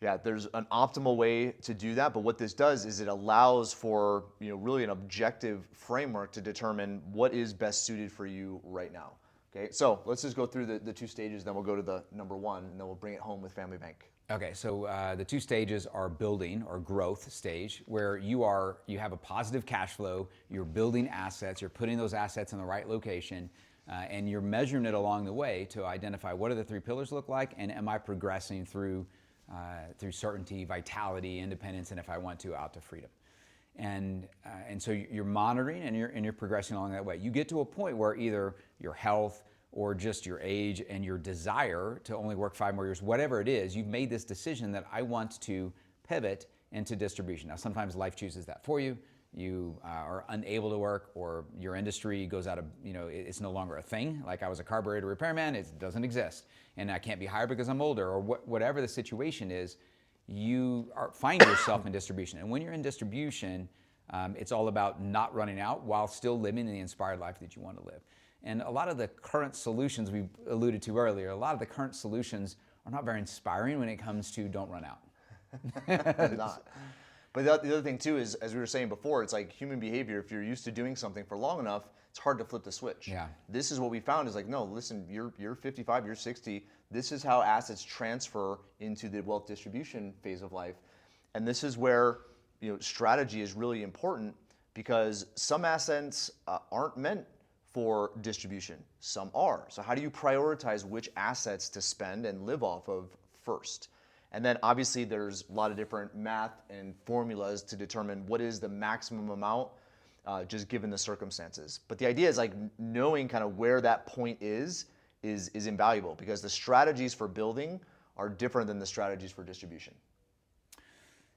yeah, there's an optimal way to do that. But what this does is it allows for, really an objective framework to determine what is best suited for you right now. Okay. So let's just go through the 2 stages, then we'll go to the number 1, and then we'll bring it home with Family Bank. Okay, so the 2 stages are building or growth stage, where you have a positive cash flow, you're building assets, you're putting those assets in the right location, and you're measuring it along the way to identify what do the 3 pillars look like, and am I progressing through certainty, vitality, independence, and if I want to, out to freedom. And so you're monitoring and you're progressing along that way. You get to a point where either your health or just your age and your desire to only work 5 more years, whatever it is, you've made this decision that I want to pivot into distribution. Now, sometimes life chooses that for you. You are unable to work, or your industry goes out of, it's no longer a thing. Like I was a carburetor repairman, it doesn't exist. And I can't be hired because I'm older, or whatever the situation is, you find yourself in distribution. And when you're in distribution, it's all about not running out while still living the inspired life that you want to live. And a lot of the current solutions we alluded to earlier, a lot of the current solutions are not very inspiring when it comes to don't run out. Not. But the other thing too is, as we were saying before, it's like human behavior. If you're used to doing something for long enough, it's hard to flip the switch. Yeah. This is what we found is like, no, listen, you're 55, you're 60. This is how assets transfer into the wealth distribution phase of life. And this is where, strategy is really important, because some assets aren't meant for distribution. Some are. So how do you prioritize which assets to spend and live off of first? And then obviously there's a lot of different math and formulas to determine what is the maximum amount, just given the circumstances. But the idea is like knowing kind of where that point is invaluable, because the strategies for building are different than the strategies for distribution.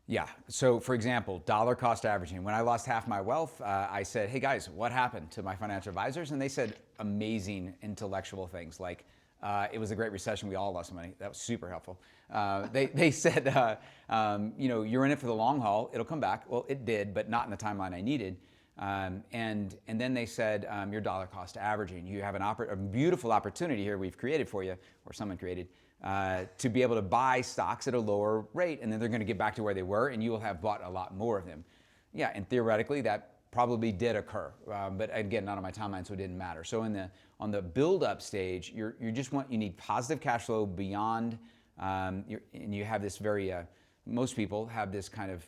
Yeah. So, for example, dollar cost averaging. When I lost half my wealth, I said, hey guys, what happened to my financial advisors? And they said amazing intellectual things like, it was a great recession. We all lost money. That was super helpful. They said, you're in it for the long haul. It'll come back. Well, it did, but not in the timeline I needed. And then they said, your dollar cost averaging. You have a beautiful opportunity here we've created for you, or someone created, to be able to buy stocks at a lower rate, and then they're going to get back to where they were, and you will have bought a lot more of them. Yeah, and theoretically that probably did occur, but again, not on my timeline, so it didn't matter. So on the build-up stage, you need positive cash flow beyond, and you have this most people have this kind of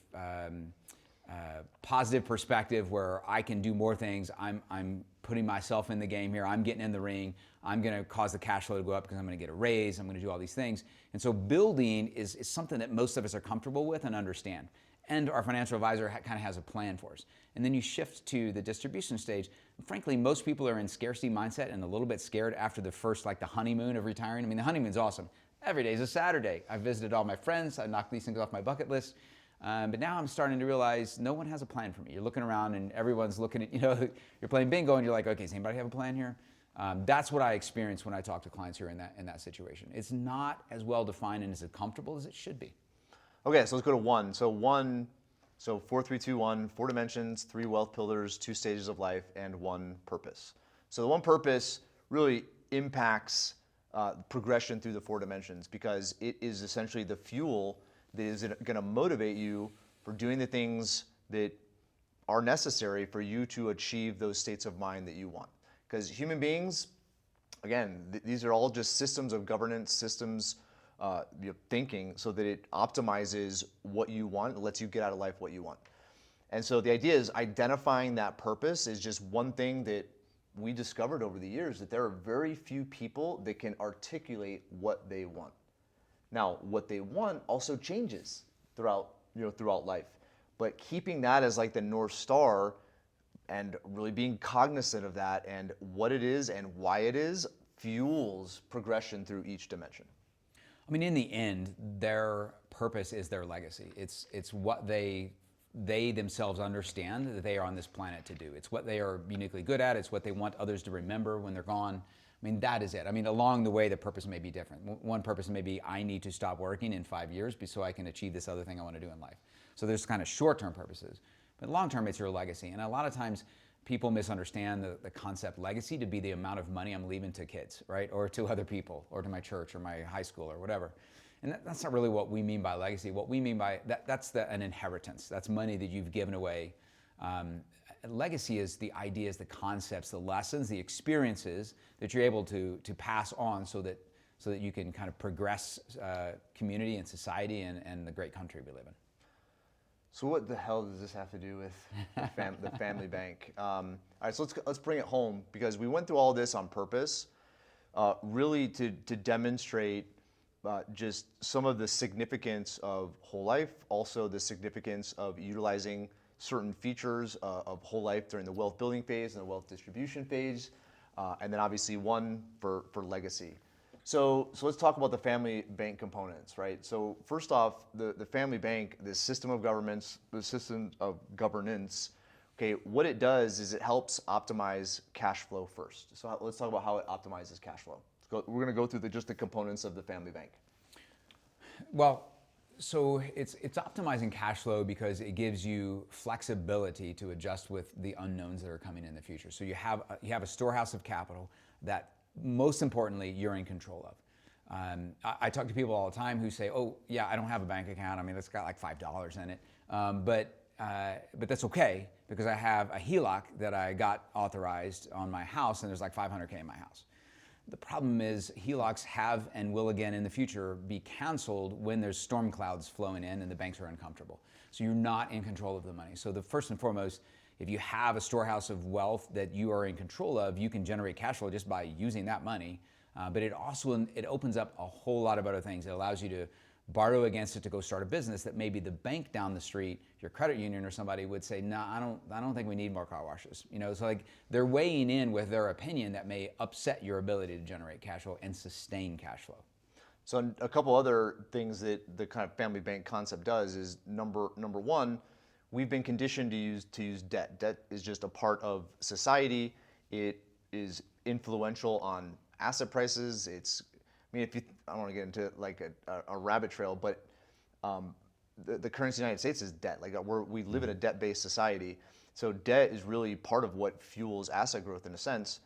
positive perspective where I can do more things. I'm putting myself in the game here. I'm getting in the ring. I'm going to cause the cash flow to go up because I'm going to get a raise. I'm going to do all these things. And so building is something that most of us are comfortable with and understand. And our financial advisor kind of has a plan for us. And then you shift to the distribution stage. And frankly, most people are in scarcity mindset and a little bit scared after the first, the honeymoon of retiring. I mean, the honeymoon's awesome. Every day is a Saturday. I visited all my friends. I knocked these things off my bucket list. But now I'm starting to realize no one has a plan for me. You're looking around and everyone's looking at, you're playing bingo and you're like, okay, does anybody have a plan here? That's what I experience when I talk to clients who are in that situation. It's not as well defined and as comfortable as it should be. Okay, so let's go to 1. So 4, 3, 2, 1, 4 dimensions, 3 wealth pillars, 2 stages of life, and 1 purpose. So the 1 purpose really impacts progression through the 4 dimensions, because it is essentially the fuel that is going to motivate you for doing the things that are necessary for you to achieve those states of mind that you want. Because human beings, again, these are all just systems of governance, systems thinking, so that it optimizes what you want, lets you get out of life what you want. And so the idea is identifying that purpose is just one thing that we discovered over the years, that there are very few people that can articulate what they want. Now, what they want also changes throughout life, but keeping that as the North Star and really being cognizant of that and what it is and why it is fuels progression through each dimension. I mean, in the end, their purpose is their legacy. It's what they they themselves understand that they are on this planet to do. It's what they are uniquely good at. It's what they want others to remember when they're gone. I mean, that is it. I mean, along the way, the purpose may be different. One purpose may be I need to stop working in 5 years so I can achieve this other thing I want to do in life. So there's kind of short-term purposes. But long-term, it's your legacy. And a lot of times, people misunderstand the concept legacy to be the amount of money I'm leaving to kids, right? Or to other people, or to my church, or my high school, or whatever. And that's not really what we mean by legacy. What we mean by that's an inheritance. That's money that you've given away. Legacy is the ideas, the concepts, the lessons, the experiences that you're able to pass on so that you can kind of progress community and society and the great country we live in. So what the hell does this have to do with the family bank? All right, so let's bring it home, because we went through all this on purpose, really to demonstrate just some of the significance of whole life, also the significance of utilizing certain features of whole life during the wealth building phase and the wealth distribution phase, and then obviously one for legacy. So let's talk about the family bank components, right? So first off, the family bank, the system of governance, okay, what it does is it helps optimize cash flow first. So let's talk about how it optimizes cash flow. We're going to go through just the components of the family bank. Well, so it's optimizing cash flow because it gives you flexibility to adjust with the unknowns that are coming in the future. So you have a storehouse of capital that, most importantly, you're in control of. I talk to people all the time who say, "Oh, yeah, I don't have a bank account. I mean, it's got like $5 in it, but that's okay because I have a HELOC that I got authorized on my house, and there's like $500K in my house." The problem is HELOCs have and will again in the future be canceled when there's storm clouds flowing in and the banks are uncomfortable. So you're not in control of the money. So the first and foremost, if you have a storehouse of wealth that you are in control of, you can generate cash flow just by using that money. But it also opens up a whole lot of other things. It allows you to borrow against it to go start a business that maybe the bank down the street, your credit union or somebody would say, "No, I don't think we need more car washes." So like they're weighing in with their opinion that may upset your ability to generate cash flow and sustain cash flow. So a couple other things that the kind of family bank concept does is number one, we've been conditioned to use debt. Debt is just a part of society. It is influential on asset prices. I don't want to get into like a rabbit trail, but the currency of the United States is debt. Like we live in a debt-based society, so debt is really part of what fuels asset growth in a sense.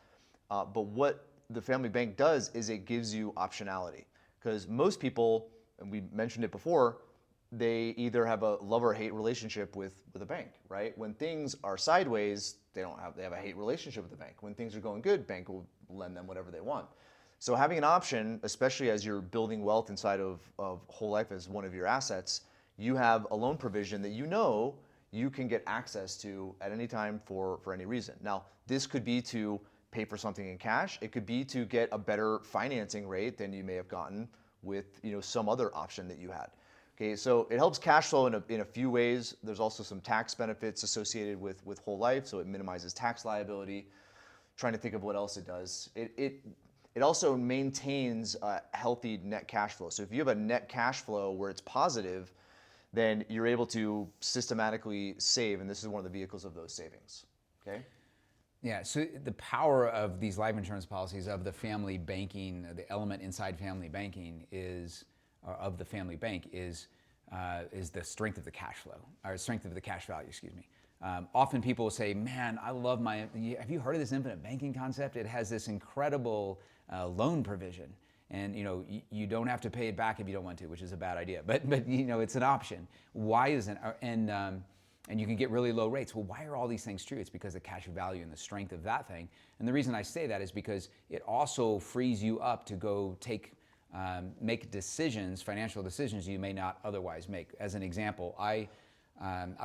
But what the family bank does is it gives you optionality, because most people, and we mentioned it before, they either have a love or hate relationship with a bank, right? When things are sideways, they have a hate relationship with the bank. When things are going good, bank will lend them whatever they want. So having an option, especially as you're building wealth inside of whole life as one of your assets, you have a loan provision that you can get access to at any time for any reason. Now, this could be to pay for something in cash. It could be to get a better financing rate than you may have gotten with some other option that you had. Okay, so it helps cash flow in a few ways. There's also some tax benefits associated with whole life, so it minimizes tax liability. Trying to think of what else it does. It also maintains a healthy net cash flow. So if you have a net cash flow where it's positive, then you're able to systematically save, and this is one of the vehicles of those savings. Okay? Yeah, so the power of these life insurance policies, of the family banking, the element inside family banking of the family bank is the strength of the cash flow, or strength of the cash value, excuse me. Often people will say, "Man, I love have you heard of this infinite banking concept? It has this incredible loan provision, and you don't have to pay it back if you don't want to," which is a bad idea, but it's an option. Why isn't and you can get really low rates. Well, why are all these things true? It's because of cash value and the strength of that thing. And the reason I say that is because it also frees you up to go make decisions, financial decisions you may not otherwise make. As an example, I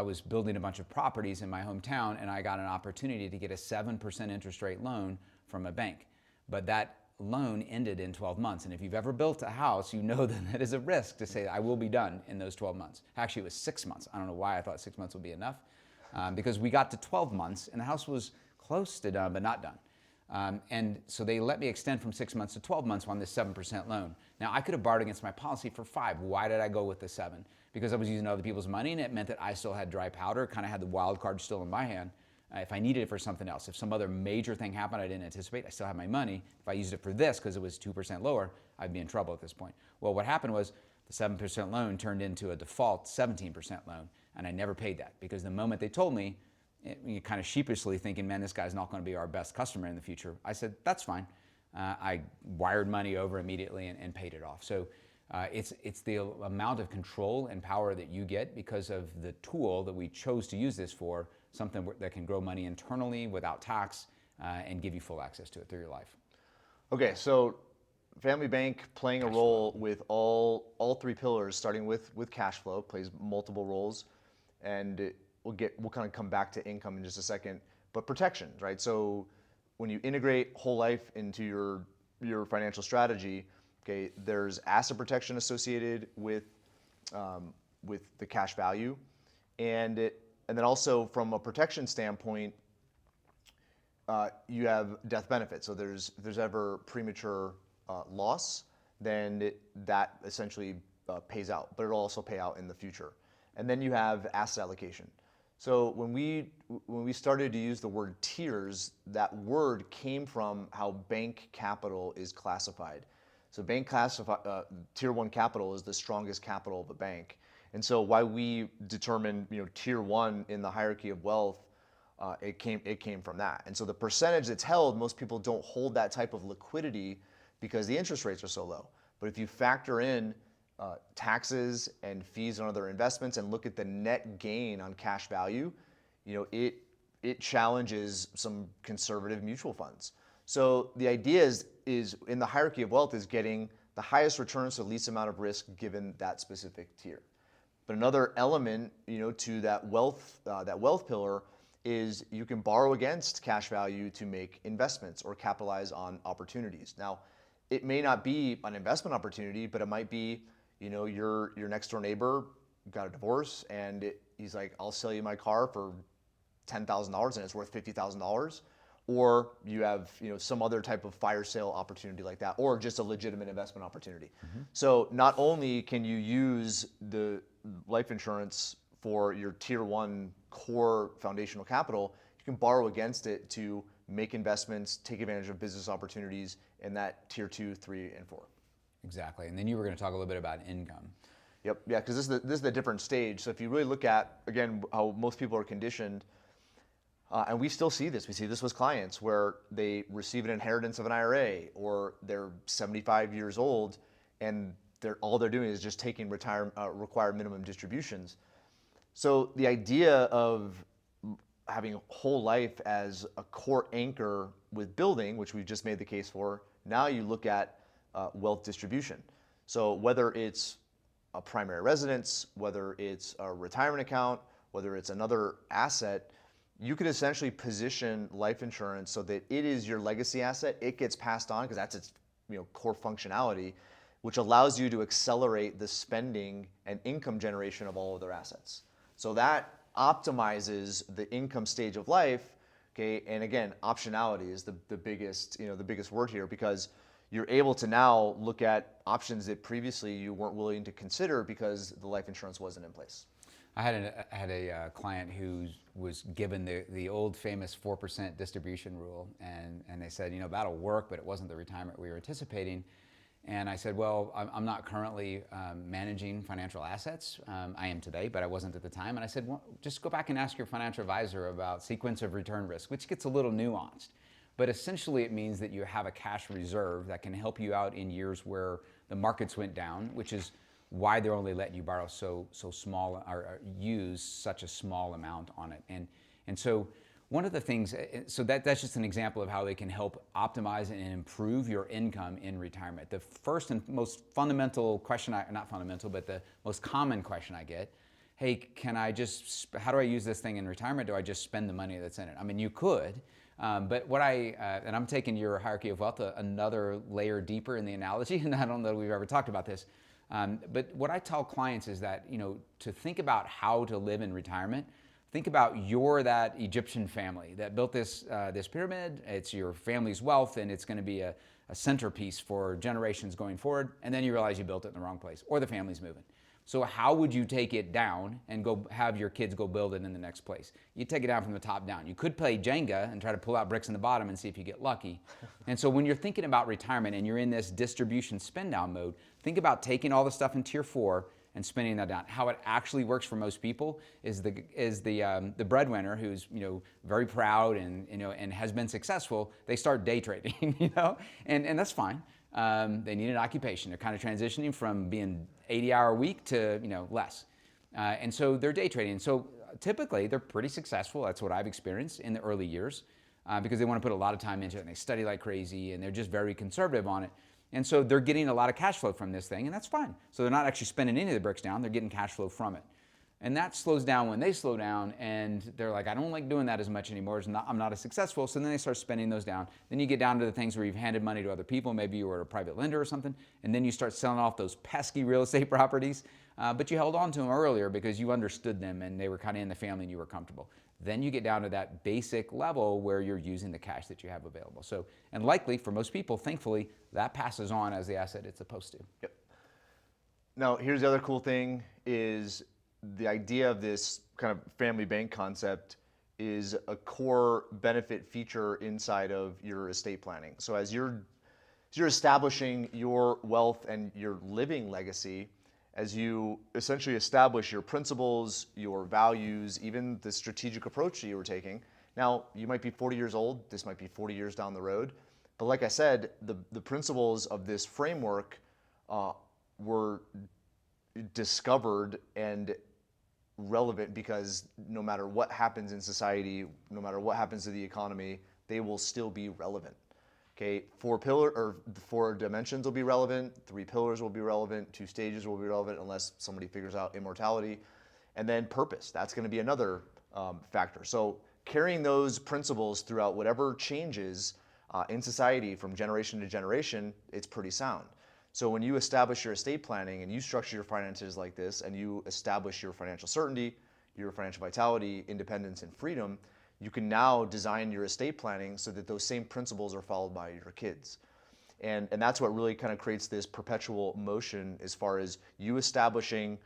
was building a bunch of properties in my hometown, and I got an opportunity to get a 7% interest rate loan from a bank. But that loan ended in 12 months. And if you've ever built a house, you know that is a risk to say, I will be done in those 12 months. Actually, it was 6 months. I don't know why I thought 6 months would be enough, because we got to 12 months, and the house was close to done, but not done. And so they let me extend from 6 months to 12 months on this 7% loan. Now, I could have borrowed against my policy for 5. Why did I go with the 7? Because I was using other people's money, and it meant that I still had dry powder, kind of had the wild card still in my hand. If I needed it for something else, if some other major thing happened I didn't anticipate, I still have my money. If I used it for this because it was 2% lower, I'd be in trouble at this point. Well, what happened was the 7% loan turned into a default 17% loan, and I never paid that because the moment they told me, kind of sheepishly thinking, man, this guy's not going to be our best customer in the future, I said, that's fine. I wired money over immediately and paid it off. So it's the amount of control and power that you get because of the tool that we chose to use this for, something that can grow money internally without tax and give you full access to it through your life. Okay, so Family Bank playing a role with all 3 pillars, starting with cash flow, plays multiple roles, and we'll kind of come back to income in just a second. But protection, right? So when you integrate whole life into your financial strategy, okay, there's asset protection associated with the cash value, and then also from a protection standpoint, you have death benefits. So if there's ever premature loss, then that essentially pays out, but it'll also pay out in the future. And then you have asset allocation. So when we started to use the word tiers, that word came from how bank capital is classified. So tier 1 capital is the strongest capital of a bank. And so why we determined tier 1 in the hierarchy of wealth, it came from that. And so the percentage that's held, most people don't hold that type of liquidity because the interest rates are so low. But if you factor in taxes and fees on other investments and look at the net gain on cash value, it challenges some conservative mutual funds. So the idea is in the hierarchy of wealth is getting the highest returns to the least amount of risk given that specific tier. But another element, to that wealth pillar is you can borrow against cash value to make investments or capitalize on opportunities. Now, it may not be an investment opportunity, but it might be, your next door neighbor got a divorce and he's like, I'll sell you my car for $10,000 and it's worth $50,000. Or you have some other type of fire sale opportunity like that, or just a legitimate investment opportunity. Mm-hmm. So not only can you use the life insurance for your tier 1 core foundational capital, you can borrow against it to make investments, take advantage of business opportunities in that tier 2, 3, and 4. Exactly. And then you were going to talk a little bit about income. Yep. Yeah, because this is the different stage. So if you really look at, again, how most people are conditioned, and we still see this. We see this with clients where they receive an inheritance of an IRA, or they're 75 years old, and all they're doing is just taking required minimum distributions. So the idea of having whole life as a core anchor with building, which we've just made the case for, now you look at wealth distribution. So whether it's a primary residence, whether it's a retirement account, whether it's another asset, you could essentially position life insurance so that it is your legacy asset. It gets passed on because that's its core functionality, which allows you to accelerate the spending and income generation of all other assets. So that optimizes the income stage of life. Okay, and again, optionality is the biggest word here, because you're able to now look at options that previously you weren't willing to consider because the life insurance wasn't in place. I had a client who was given the old famous 4% distribution rule, and they said, that'll work, but it wasn't the retirement we were anticipating. And I said, well, I'm not currently managing financial assets. I am today, but I wasn't at the time. And I said, well, just go back and ask your financial advisor about sequence of return risk, which gets a little nuanced. But essentially it means that you have a cash reserve that can help you out in years where the markets went down, which is why they're only letting you borrow so small or use such a small amount on it. And so one of the things, so that's just an example of how they can help optimize and improve your income in retirement. The first and most fundamental question, not fundamental, but the most common question I get, hey, how do I use this thing in retirement? Do I just spend the money that's in it? I mean, you could, but and I'm taking your hierarchy of wealth another layer deeper in the analogy, and I don't know that we've ever talked about this. But what I tell clients is that, to think about how to live in retirement, Think about you're that Egyptian family that built this pyramid. It's your family's wealth, and it's going to be a centerpiece for generations going forward. And then you realize you built it in the wrong place, or the family's moving. So how would you take it down and go have your kids go build it in the next place? You take it down from the top down. You could play Jenga and try to pull out bricks in the bottom and see if you get lucky. And so when you're thinking about retirement and you're in this distribution spend down mode, think about taking all the stuff in tier 4 and spending that down. How it actually works for most people is the breadwinner who's very proud and has been successful. They start day trading, and that's fine. They need an occupation. They're kind of transitioning from being 80-hour week to less, and so they're day trading. So typically they're pretty successful. That's what I've experienced in the early years, because they want to put a lot of time into it and they study like crazy and they're just very conservative on it. And so they're getting a lot of cash flow from this thing, and that's fine. So they're not actually spending any of the bricks down, they're getting cash flow from it. And that slows down when they slow down, and they're like, I don't like doing that as much anymore. I'm not as successful. So then they start spending those down. Then you get down to the things where you've handed money to other people. Maybe you were a private lender or something, and then you start selling off those pesky real estate properties. But you held on to them earlier because you understood them and they were kind of in the family and you were comfortable. Then you get down to that basic level where you're using the cash that you have available. So, and likely for most people, thankfully, that passes on as the asset it's supposed to. Yep. Now, here's the other cool thing is the idea of this kind of family bank concept is a core benefit feature inside of your estate planning. So as you're establishing your wealth and your living legacy, as you essentially establish your principles, your values, even the strategic approach that you were taking. Now, you might be 40 years old, this might be 40 years down the road, but like I said, the principles of this framework were discovered and relevant because no matter what happens in society, no matter what happens to the economy, they will still be relevant. Okay, 4 dimensions will be relevant, 3 pillars will be relevant, 2 stages will be relevant unless somebody figures out immortality, and then purpose. That's going to be another factor. So carrying those principles throughout whatever changes in society from generation to generation, it's pretty sound. So when you establish your estate planning and you structure your finances like this and you establish your financial certainty, your financial vitality, independence, and freedom, you can now design your estate planning so that those same principles are followed by your kids. And that's what really kind of creates this perpetual motion as far as you establishing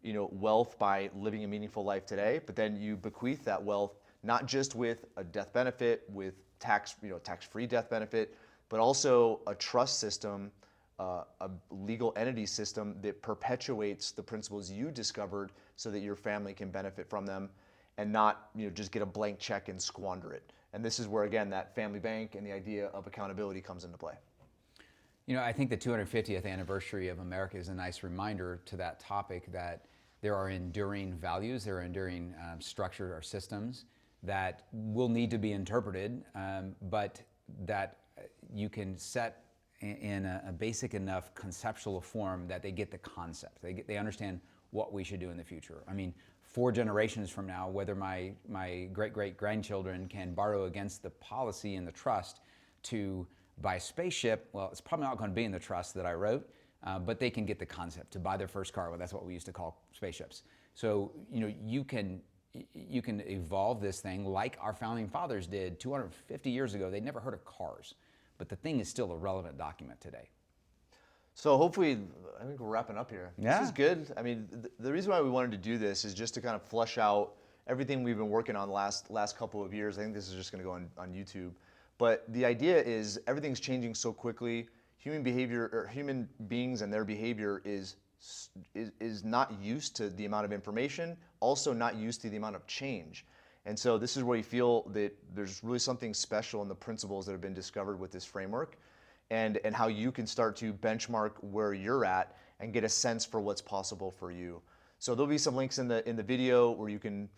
wealth by living a meaningful life today, but then you bequeath that wealth not just with a death benefit, with tax-free death benefit, but also a trust system, a legal entity system that perpetuates the principles you discovered so that your family can benefit from them and not just get a blank check and squander it. And this is where, again, that family bank and the idea of accountability comes into play. I think the 250th anniversary of America is a nice reminder to that topic that there are enduring values, there are enduring structures or systems that will need to be interpreted, but that you can set in a basic enough conceptual form that they get the concept. They understand what we should do in the future. I mean, 4 generations from now, whether my great-great-grandchildren can borrow against the policy and the trust to buy a spaceship, well, it's probably not going to be in the trust that I wrote, but they can get the concept to buy their first car. Well, that's what we used to call spaceships. So, you can evolve this thing like our founding fathers did 250 years ago. They'd never heard of cars, but the thing is still a relevant document today. So hopefully, I think we're wrapping up here. Yeah. This is good. I mean, the reason why we wanted to do this is just to kind of flesh out everything we've been working on the last couple of years. I think this is just going to go on YouTube. But the idea is everything's changing so quickly. Human behavior, or human beings and their behavior is not used to the amount of information, also not used to the amount of change. And so this is where you feel that there's really something special in the principles that have been discovered with this framework. And how you can start to benchmark where you're at and get a sense for what's possible for you. So there'll be some links in the video where you can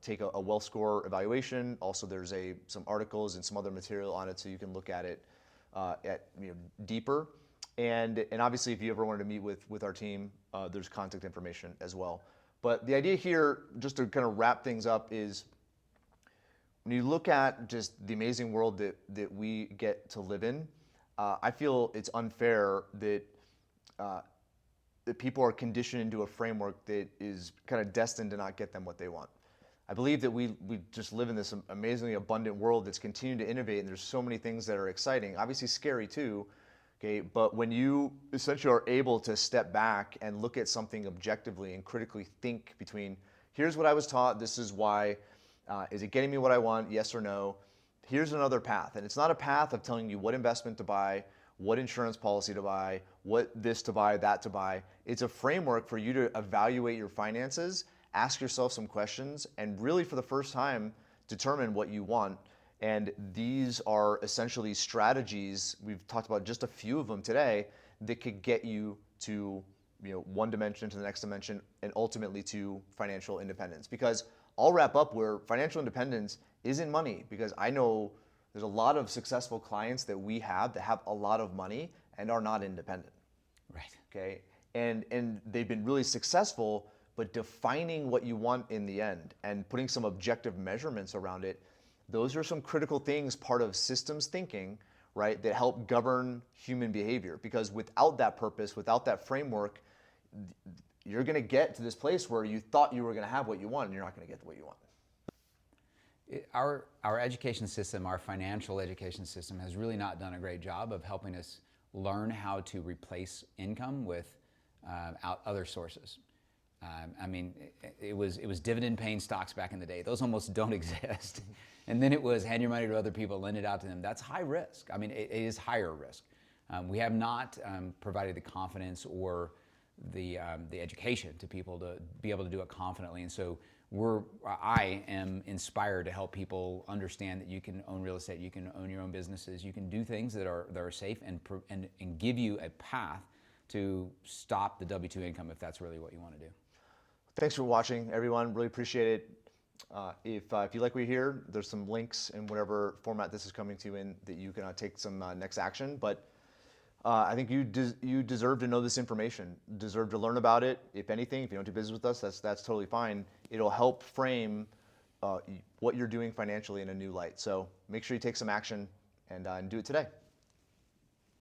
take a wealth score evaluation. Also, there's some articles and some other material on it, so you can look at it deeper. And obviously, if you ever wanted to meet with our team, there's contact information as well. But the idea here, just to kind of wrap things up, is when you look at just the amazing world that we get to live in, I feel it's unfair that people are conditioned into a framework that is kind of destined to not get them what they want. I believe that we just live in this amazingly abundant world that's continuing to innovate, and there's so many things that are exciting, obviously scary too. Okay, but when you essentially are able to step back and look at something objectively and critically think between, here's what I was taught, this is why, is it getting me what I want, yes or no? Here's another path. And it's not a path of telling you what investment to buy, what insurance policy to buy, what this to buy, that to buy. It's a framework for you to evaluate your finances, ask yourself some questions, and really for the first time, determine what you want. And these are essentially strategies, we've talked about just a few of them today, that could get you to one dimension to the next dimension and ultimately to financial independence. Because I'll wrap up where financial independence isn't money, because I know there's a lot of successful clients that we have that have a lot of money and are not independent. Right. Okay. And they've been really successful, but defining what you want in the end and putting some objective measurements around it, those are some critical things, part of systems thinking, right, that help govern human behavior. Because without that purpose, without that framework, you're going to get to this place where you thought you were going to have what you want, and you're not going to get what you want. Our education system, our financial education system, has really not done a great job of helping us learn how to replace income with other sources. I mean, it was dividend-paying stocks back in the day. Those almost don't exist. And then it was hand your money to other people, lend it out to them. That's high risk. I mean, it is higher risk. We have not provided the confidence or the education to people to be able to do it confidently. And so I am inspired to help people understand that you can own real estate, you can own your own businesses, you can do things that are safe and give you a path to stop the W-2 income if that's really what you want to do. Thanks for watching, everyone. Really appreciate it. If you like what you hear, there's some links in whatever format this is coming to in that you can take some next action. But I think you deserve to know this information, deserve to learn about it. If anything, if you don't do business with us, that's totally fine. It'll help frame what you're doing financially in a new light. So make sure you take some action and do it today.